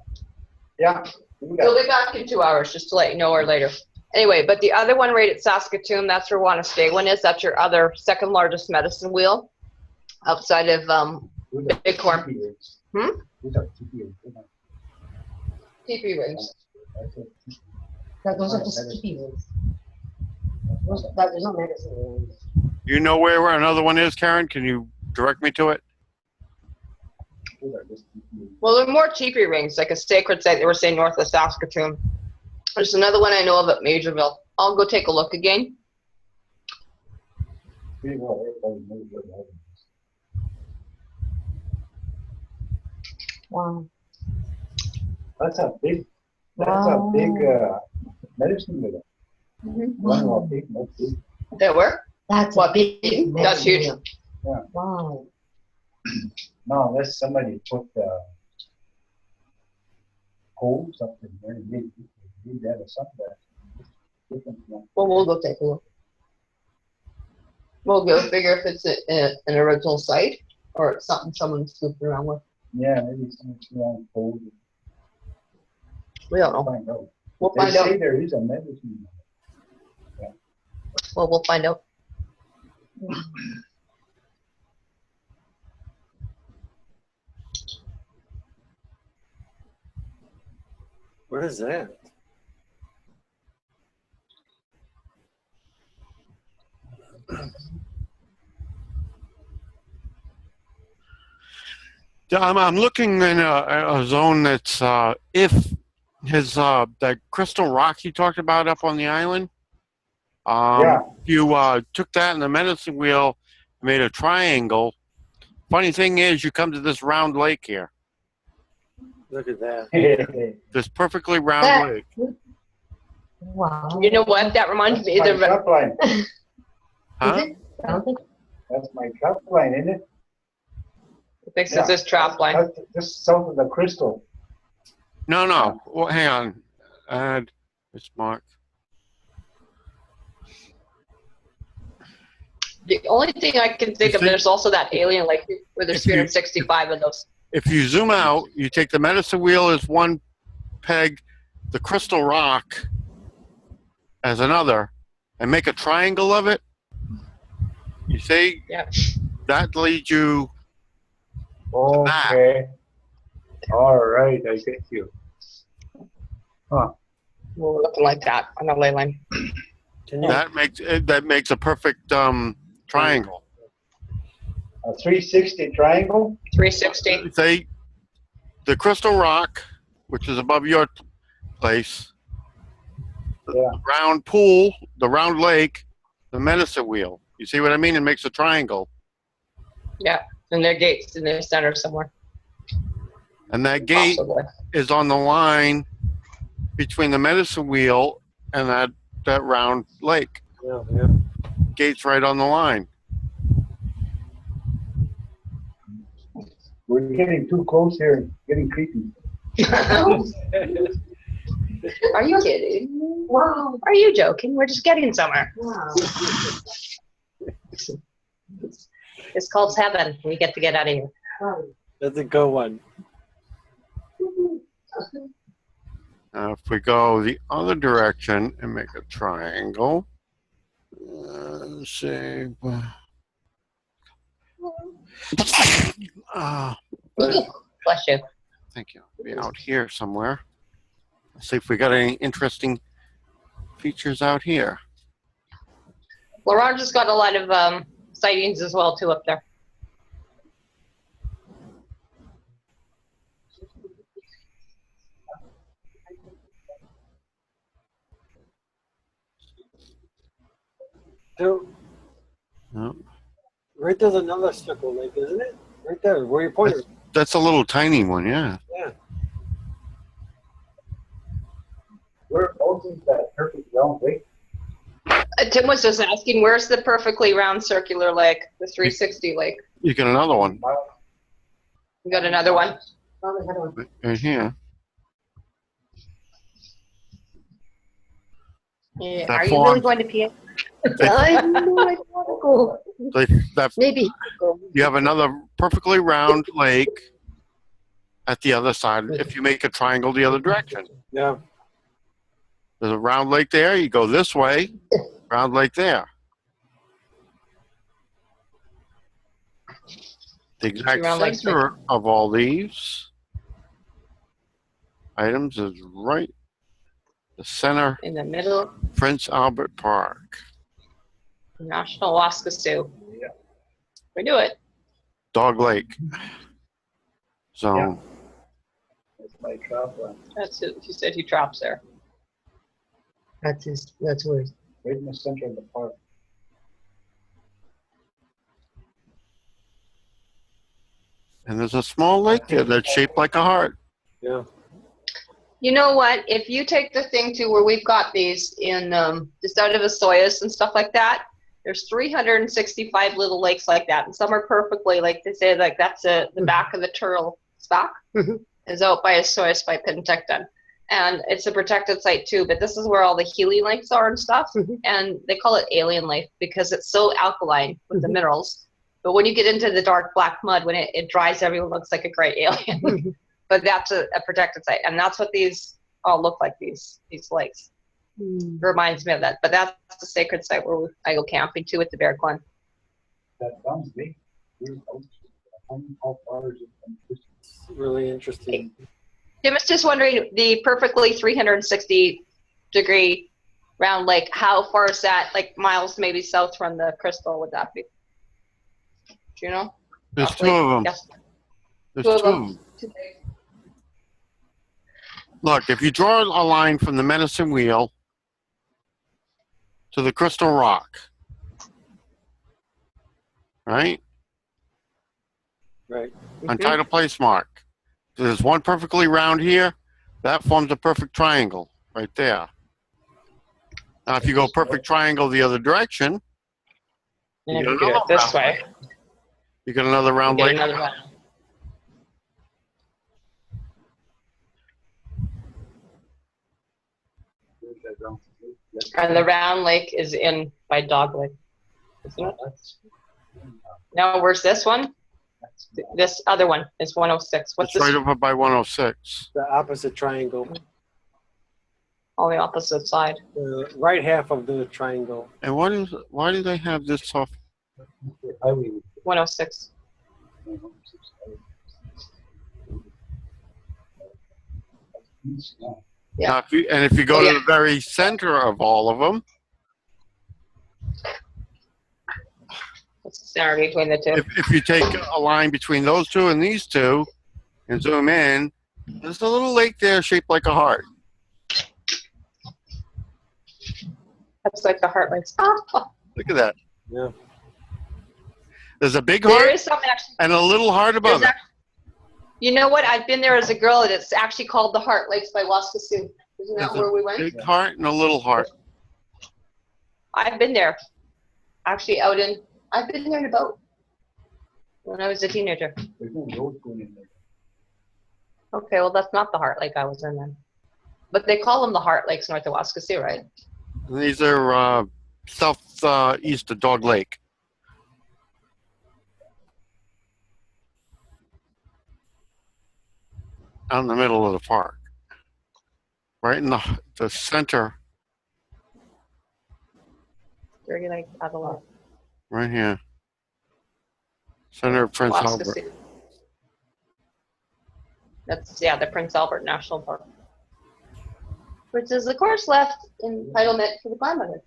Yeah. We'll be back in 2 hours, just to let you know, or later. Anyway, but the other one right at Saskatoon, that's where Wanaskewin is. That's your other second largest medicine wheel outside of Bighorn. TP rings. Those are just TP rings. There's no medicine. You know where another one is, Karen? Can you direct me to it? Well, there are more teepee rings, like a sacred site they were saying north of Saskatoon. There's another one I know of at Majorville. I'll go take a look again. Wow. That's a big medicine wheel. Wow. Big. That where? That's What? a big. That's huge. Yeah. Wow. No, unless somebody put holes up in there, maybe that or something. Well, we'll go take a look. We'll go figure if it's an original site or it's something someone scooped around with. Yeah, maybe something's around holes. We don't know. Find out. We'll They find out. say there is a medicine. Well, we'll find out. What is that? I'm looking in a zone that's if his that crystal rock he talked about up on the island. Yeah. If you took that in the medicine wheel, made a triangle. Funny thing is, you come to this round lake here. Look at that. This perfectly round That- lake. Wow. You know what? That reminds me That's of my trap line. Huh? Is it? I don't think. That's my trap line, isn't it? this Yeah. is this trap line. That's just south of the crystal. No, no. Well, hang on. Add. It's marked. The only thing I can think of, there's also that alien lake where there's If you- 365 of those. If you zoom out, you take the medicine wheel as one peg, the crystal rock as another, and make a triangle of it. You see, Yeah. that leads you. Okay. All right, I get you. We're looking like that on the ley line. Can you? That makes a perfect triangle. A 360 triangle? 360. Say the crystal rock, which is above your place, Yeah. the round pool, the round lake, the medicine wheel. You see what I mean? It makes a triangle. Yeah. And their gates in the center somewhere. And that gate Possibly. is on the line between the medicine wheel and that round lake. Yeah, yeah. Gate's right on the line. We're getting too close here, getting creepy. Are you kidding? Wow. Are you joking? We're just getting somewhere. Wow. It's called heaven. We get to get out of here. Wow. That's a good one. Now, if we go the other direction and make a triangle, let's see. Bless you. Thank you. Be out here somewhere. Let's see if we got any interesting features out here. Laurent just got a lot of sightings as well too up there. So, No, right there's another circle lake, isn't it? Right there, where you pointed. that's a little tiny one, yeah. Yeah. Where else is that perfect round lake? Tim was just asking, where's the perfectly round circular lake, the 360 lake? You got another one You got another one? Found another one. right here. Yeah. That Are you really form- going to pee? I know, I want to go. Maybe. You have another perfectly round lake at the other side if you make a triangle the other direction. Yeah. There's a round lake there. You go this way, round lake there. The exact round lakes center of all these items is right the center, In the middle, Prince Albert Park. National Waskasiu. Yeah. We do it. Dog Lake Zone. by Trapland. That's it. He said he drops there. That's his. That's where. Right in the center of the park. And there's a small lake there that's shaped like a heart. Yeah. You know what? If you take the thing to where we've got these in just out of Asoyas and stuff like that, there's 365 little lakes like that, and some are perfectly like they say like that's the back of the turtle spock is out by Asoyas by Penticton, and it's a protected site too. But this is where all the healing lakes are and stuff, and they call it alien lake because it's so alkaline with the minerals. But when you get into the dark black mud, when it dries, everyone looks like a great alien. But that's a protected site, and that's what these all look like. These lakes reminds me of that. But that's the sacred site where I go camping too with the bear clan. That sounds big. How far is it from this? Really interesting. Tim was just wondering the perfectly 360-degree round lake. How far is that? Like miles maybe south from the crystal? Would that be? Do you know? There's two of them. Yes. There's Two of two of them. them. Look, if you draw a line from the medicine wheel to the crystal rock, right? Right. On title place mark. There's one perfectly round here. That forms a perfect triangle right there. Now, if you go perfect triangle the other direction, And you if you get do it another this round way, lake. You get another you round get lake. another round. Where's that round? And the round lake is in by Dog Lake, isn't it? No, where's this one? This other one is 106. What's It's this? right over by 106. The opposite triangle. On the opposite side. The right half of the triangle. And why do they have this off? Highway. 106. Yeah. Now, if you go to the very center of all of them, What's the center between the two? if you take a line between those two and these two and zoom in, there's a little lake there shaped like a heart. That's like the heart lakes. Oh, Look at that. Yeah. There's a big there heart is some actually. and a little heart above it. You know what? I've been there as a girl, and it's actually called the Heart Lakes by Waskasiu. Isn't that There's where we a went? big heart and a little heart. I've been there. Actually, I've been there in a boat when I was a teenager. There's no road going in there. Okay, well, that's not the Heart Lake I was in then. But they call them the Heart Lakes north of Waskasiu, right? And these are southeast of Dog Lake. Out in the middle of the park. Right in the center, Very like Avalon. right here. Center of Prince Albert. Waskasiu. That's, yeah, the Prince Albert National Park. Which is, of course, left entitlement for the climate.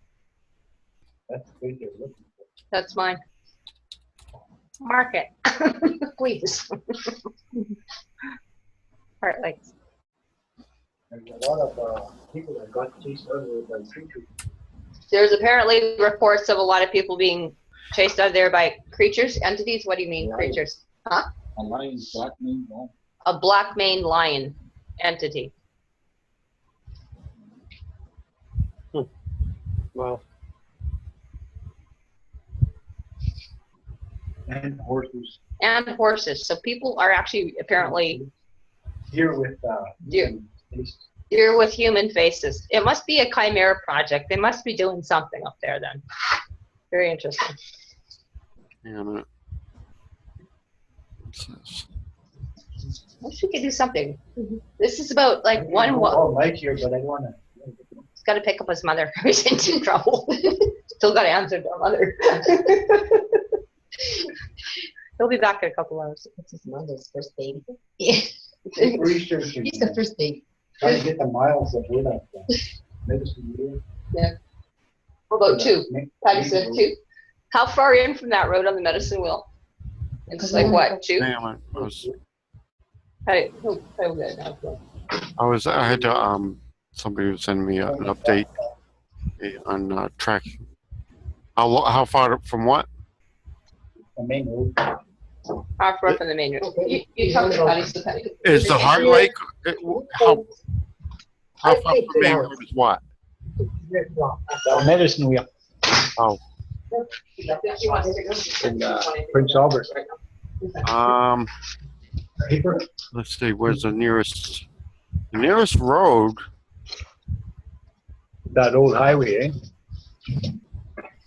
That's the way they're looking for. That's mine. Mark it. Please. Heart Lakes. There's a lot of people that got chased out of there by creatures. There's apparently reports of a lot of people being chased out of there by creatures, entities. What do you mean, creatures? Huh? A lion, black maned lion. A black maned lion entity. Wow. And horses. And horses. So people are actually apparently Here with Deer. Deer with human faces. It must be a chimera project. They must be doing something up there then. Very interesting. Hang on a minute. What's this? Wish we could do something. This is about like one. Oh, Mike here, but I want to. He's got to pick up his mother. He's in trouble. Still got to answer to our mother. He'll be back in a couple hours. What's his mother's first baby? Yeah. Researching. He's the first baby. Trying to get the miles of wood out there. Medicine wheel. What about two? Patty said two. How far in from that road on the medicine wheel? It's like what, two? Hang on. Hey, he'll get it now. I had to somebody would send me an update on tracking. How far from what? The main road. Half run from the main road. You talk to Patty, so Patty. Is the Heart Lake how far from the main road is what? Medicine Wheel Oh, in Prince Albert. Paper? let's see. Where's the nearest? The nearest road. That old highway, eh?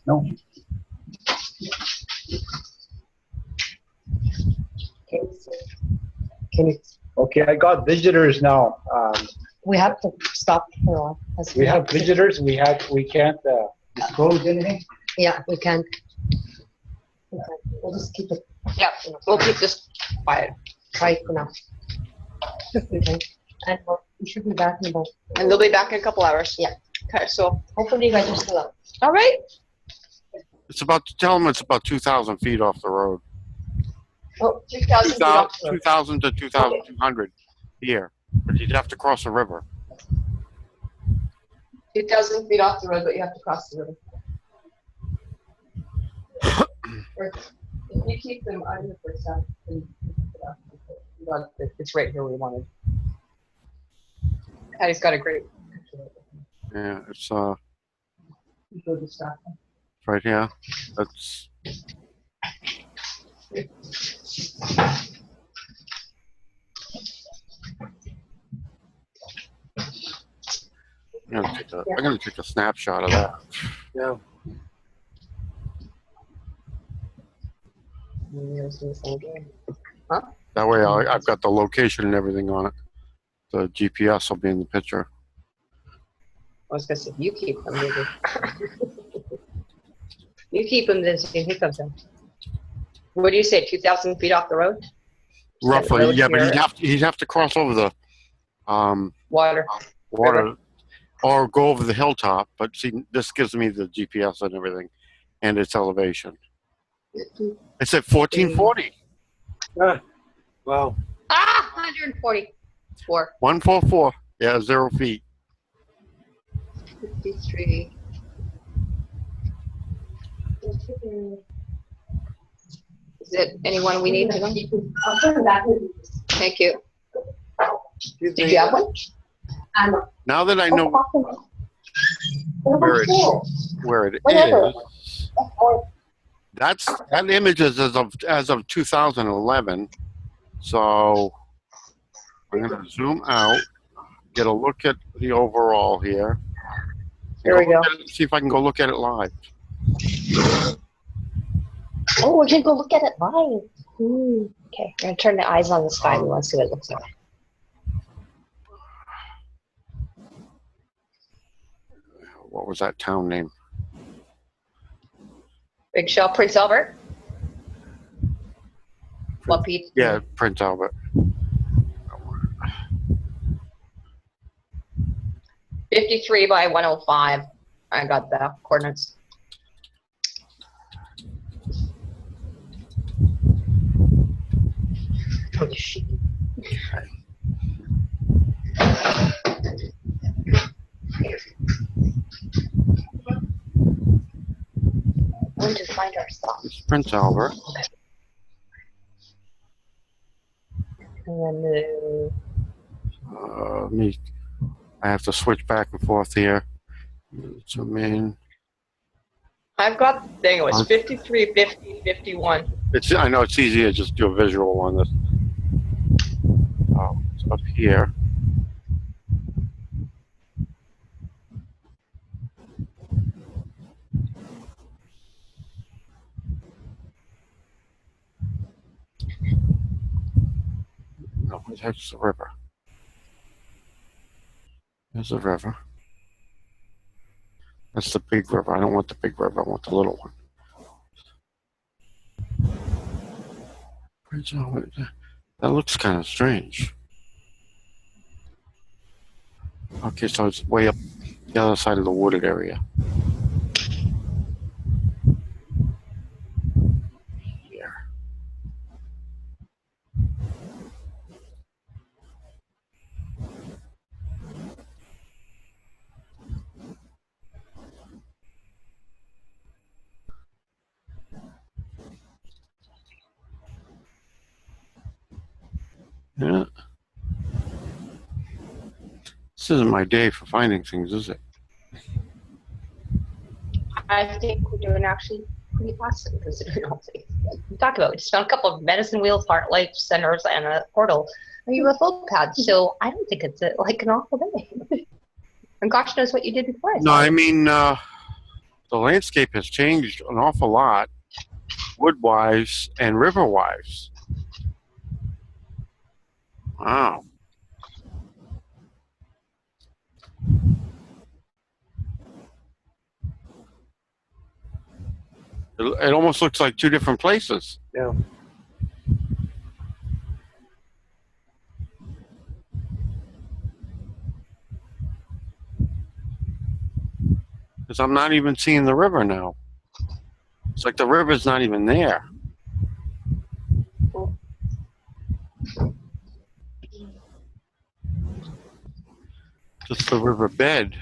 No. Can you, Okay, I got visitors now. we have to stop for a while. 'cause We have visitors. We can't disclose anything. Yeah, we can't. We'll just keep it Yeah, we'll keep this quiet. tight for now. Okay. And we should be back in about, And they'll be back in a couple hours. Yeah. Okay, so, hopefully you guys are still up. all right. It's about. Tell them it's about 2,000 feet off the road. Oh, 2,000 feet off the road. 2,000 to 2,200 here, but you'd have to cross the river. 2,000 feet off the road, but you have to cross the river. Or if you keep them under for some, it's right here where we wanted. Patty's got a great picture. Yeah, it's Go distract them. right here. That's I'm gonna take a snapshot of that. Yeah. That way I've got the location and everything on it. The GPS will be in the picture. I was gonna say, you keep them, maybe. You keep them, then see if he comes in. What do you say, 2,000 feet off the road? Roughly, road yeah, but here. he'd have to cross over the Water. water or go over the hilltop. But see, this gives me the GPS and everything and its elevation. It's at 1440. Wow. Ah, 144. 144. Yeah, 0 feet. 53. Is it anyone we need to know? Thank you. Excuse Did me. you have one? Now that I know where it is, that image is as of 2011. So I'm going to zoom out, get a look at the overall here. Here we go. See if I can go look at it live. oh, we're gonna go look at it live. Okay, we're gonna turn the eyes on the sky. We want to see what it looks like. What was that town name? Big Shell, Prince Albert. What, Pete? Yeah, Prince Albert. 53 by 105. I got the coordinates. Holy shit. I want to find our stuff. It's Prince Albert. And then I have to switch back and forth here. Zoom in. I've got the thing. It was 53, 50, 51. I know it's easier to just do a visual on this. Oh, it's up here. No, that's the river. There's the river. That's the big river. I don't want the big river. I want the little one. That looks kind of strange. Okay, so it's way up the other side of the wooded area. Here. Yeah. This isn't my day for finding things, is it? I think we're doing actually pretty awesome considering all things we talked about. We just found a couple of medicine wheels, heart life centers, and a portal, a UFO pad. So I don't think it's like an awful day. And gosh knows what you did before. No, I mean, the landscape has changed an awful lot, wood-wise and river-wise. Wow. It almost looks like two different places. Yeah. Because I'm not even seeing the river now. It's like the river's not even there. Just the river bed.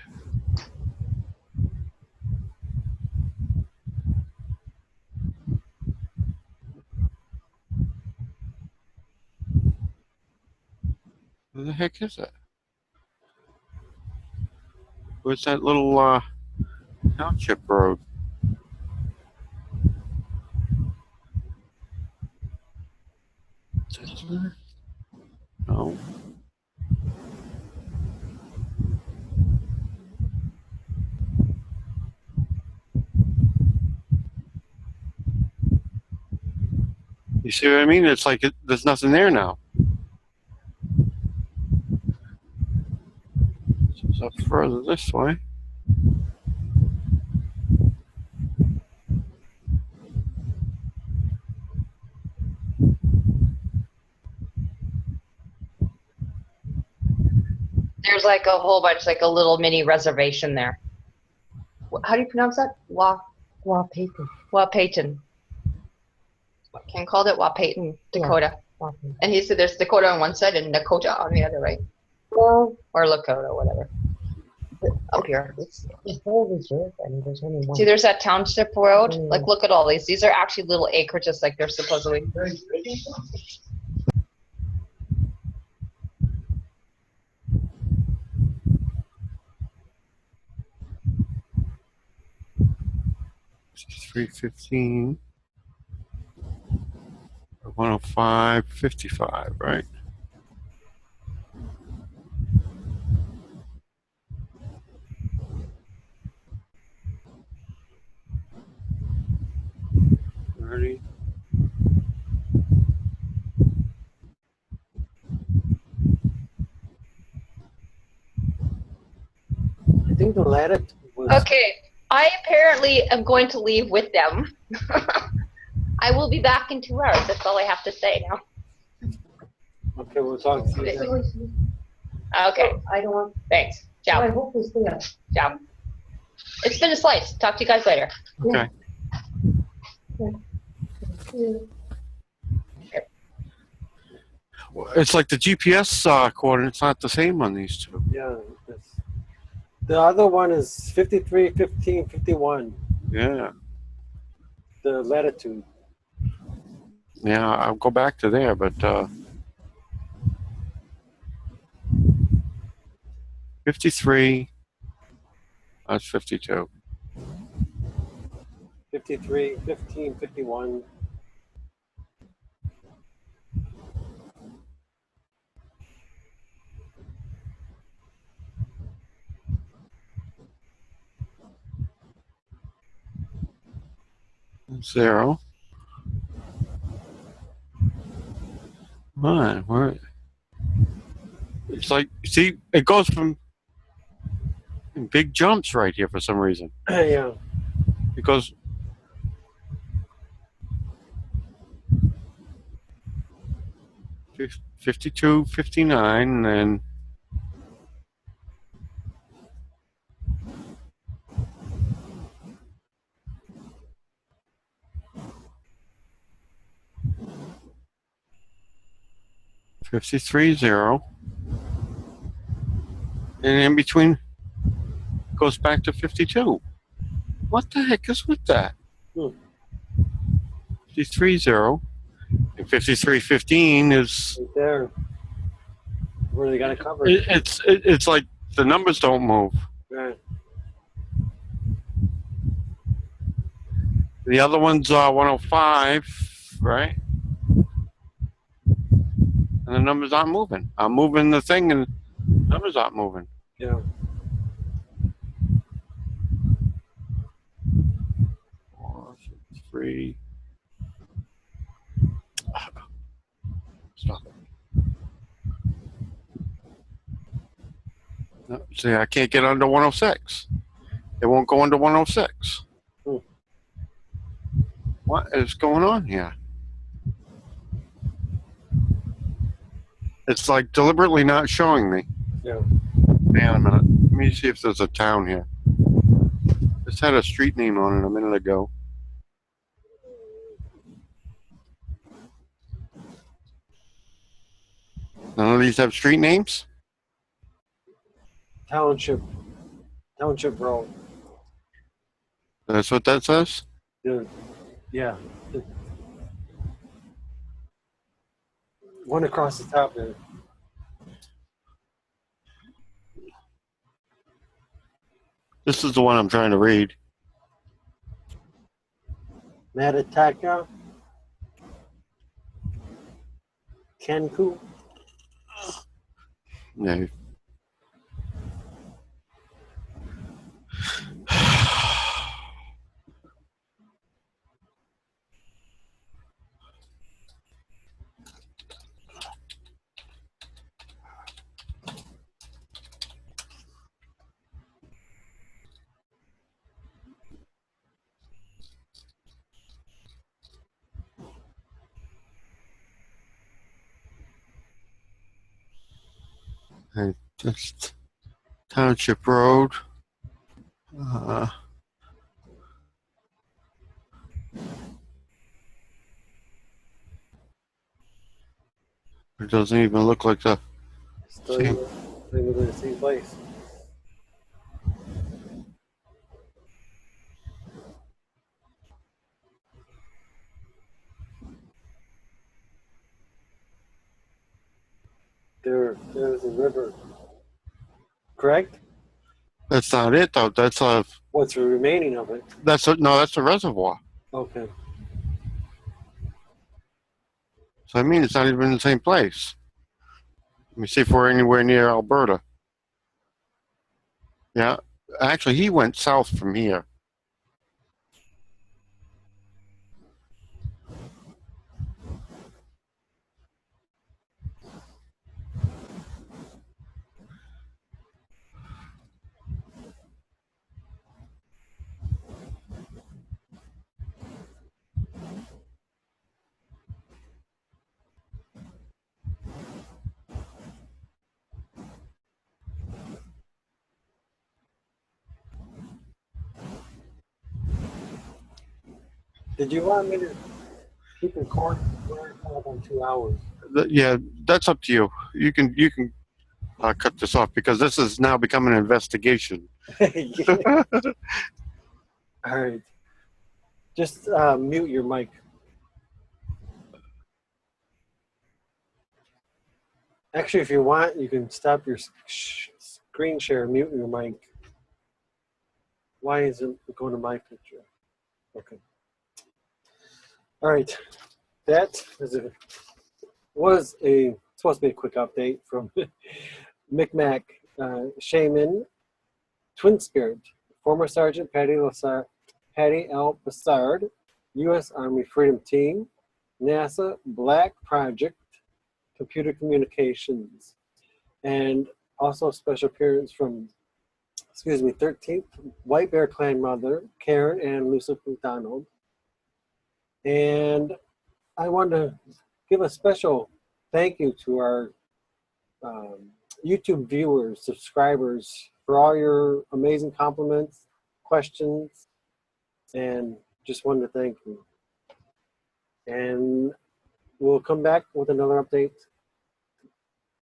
Where the heck is it? Where's that little township road? Is it there? No. You see what I mean? It's like there's nothing there now. It's up further this way. There's like a whole bunch, like a little mini reservation there. How do you pronounce that? Wapayton. Ken called it Wapayton, Dakota. Yeah. And he said there's Dakota on one side and Dakota on the other, right? Well, Or Lakota, whatever. Up here. it's whole reserve, and there's only one. See, there's that township road. Mm. Like, look at all these. These are actually little acreages, like they're supposedly. It's 315. 105.55, right? Ready? I think the latitude was. Okay, I apparently am going to leave with them. I will be back in 2 hours. That's all I have to say now. Okay, we'll talk to you then. Okay, I don't want. thanks. I Ciao. hope it's there. Ciao. It's been a slice. Talk to you guys later. Okay. It's like the GPS coordinates not the same on these two. Yeah. The other one is 53, 15, 51. Yeah. The latitude. Yeah, I'll go back to there, but 53, that's 52. 53, 15, 51. Zero. Right, where? It's like, see, it goes from big jumps right here for some reason. Yeah. It goes 52, 59, and then 53, 0. And in between goes back to 52. What the heck is with that? 53, 0. And 53, 15 is Right there. Where they got it covered. It's like the numbers don't move. Right. The other one's 105, right? And the numbers aren't moving. I'm moving the thing, and numbers aren't moving. Yeah. 4, 6, 3. Stop it. No, see, I can't get under 106. It won't go under 106. What is going on here? It's like deliberately not showing me. Yeah. Hang on a minute. Let me see if there's a town here. This had a street name on it a minute ago. None of these have street names? Township Road. That's what that says? Yeah. One across the top there. This is the one I'm trying to read. Matataka. Kenku. Yeah. And just Township Road. It doesn't even look like the Still in the same place. There's a river. Correct? That's not it though. That's a What's remaining of it? that's a reservoir. Okay. So I mean it's not even in the same place. Let me see if we're anywhere near Alberta. Yeah. Actually he went south from here. Did you want me to keep recording? We're coming up on 2 hours. Yeah, that's up to you. You can cut this off because this is now becoming an investigation. All right. Just mute your mic. Actually, if you want, you can stop your screen share and mute your mic. Why isn't it going to my picture? Okay. All right. That was supposed to be a quick update from Micmac Shaman Twin Spirit, former Sergeant Pattie L. Brassard, U.S. Army Freedom Team, NASA Black Project, Computer Communications, and also special appearance from, 13th White Bear Clan mother, Karen and lucyk MacDonald. And I want to give a special thank you to our YouTube viewers, subscribers, for all your amazing compliments, questions, and just wanted to thank you. And we'll come back with another update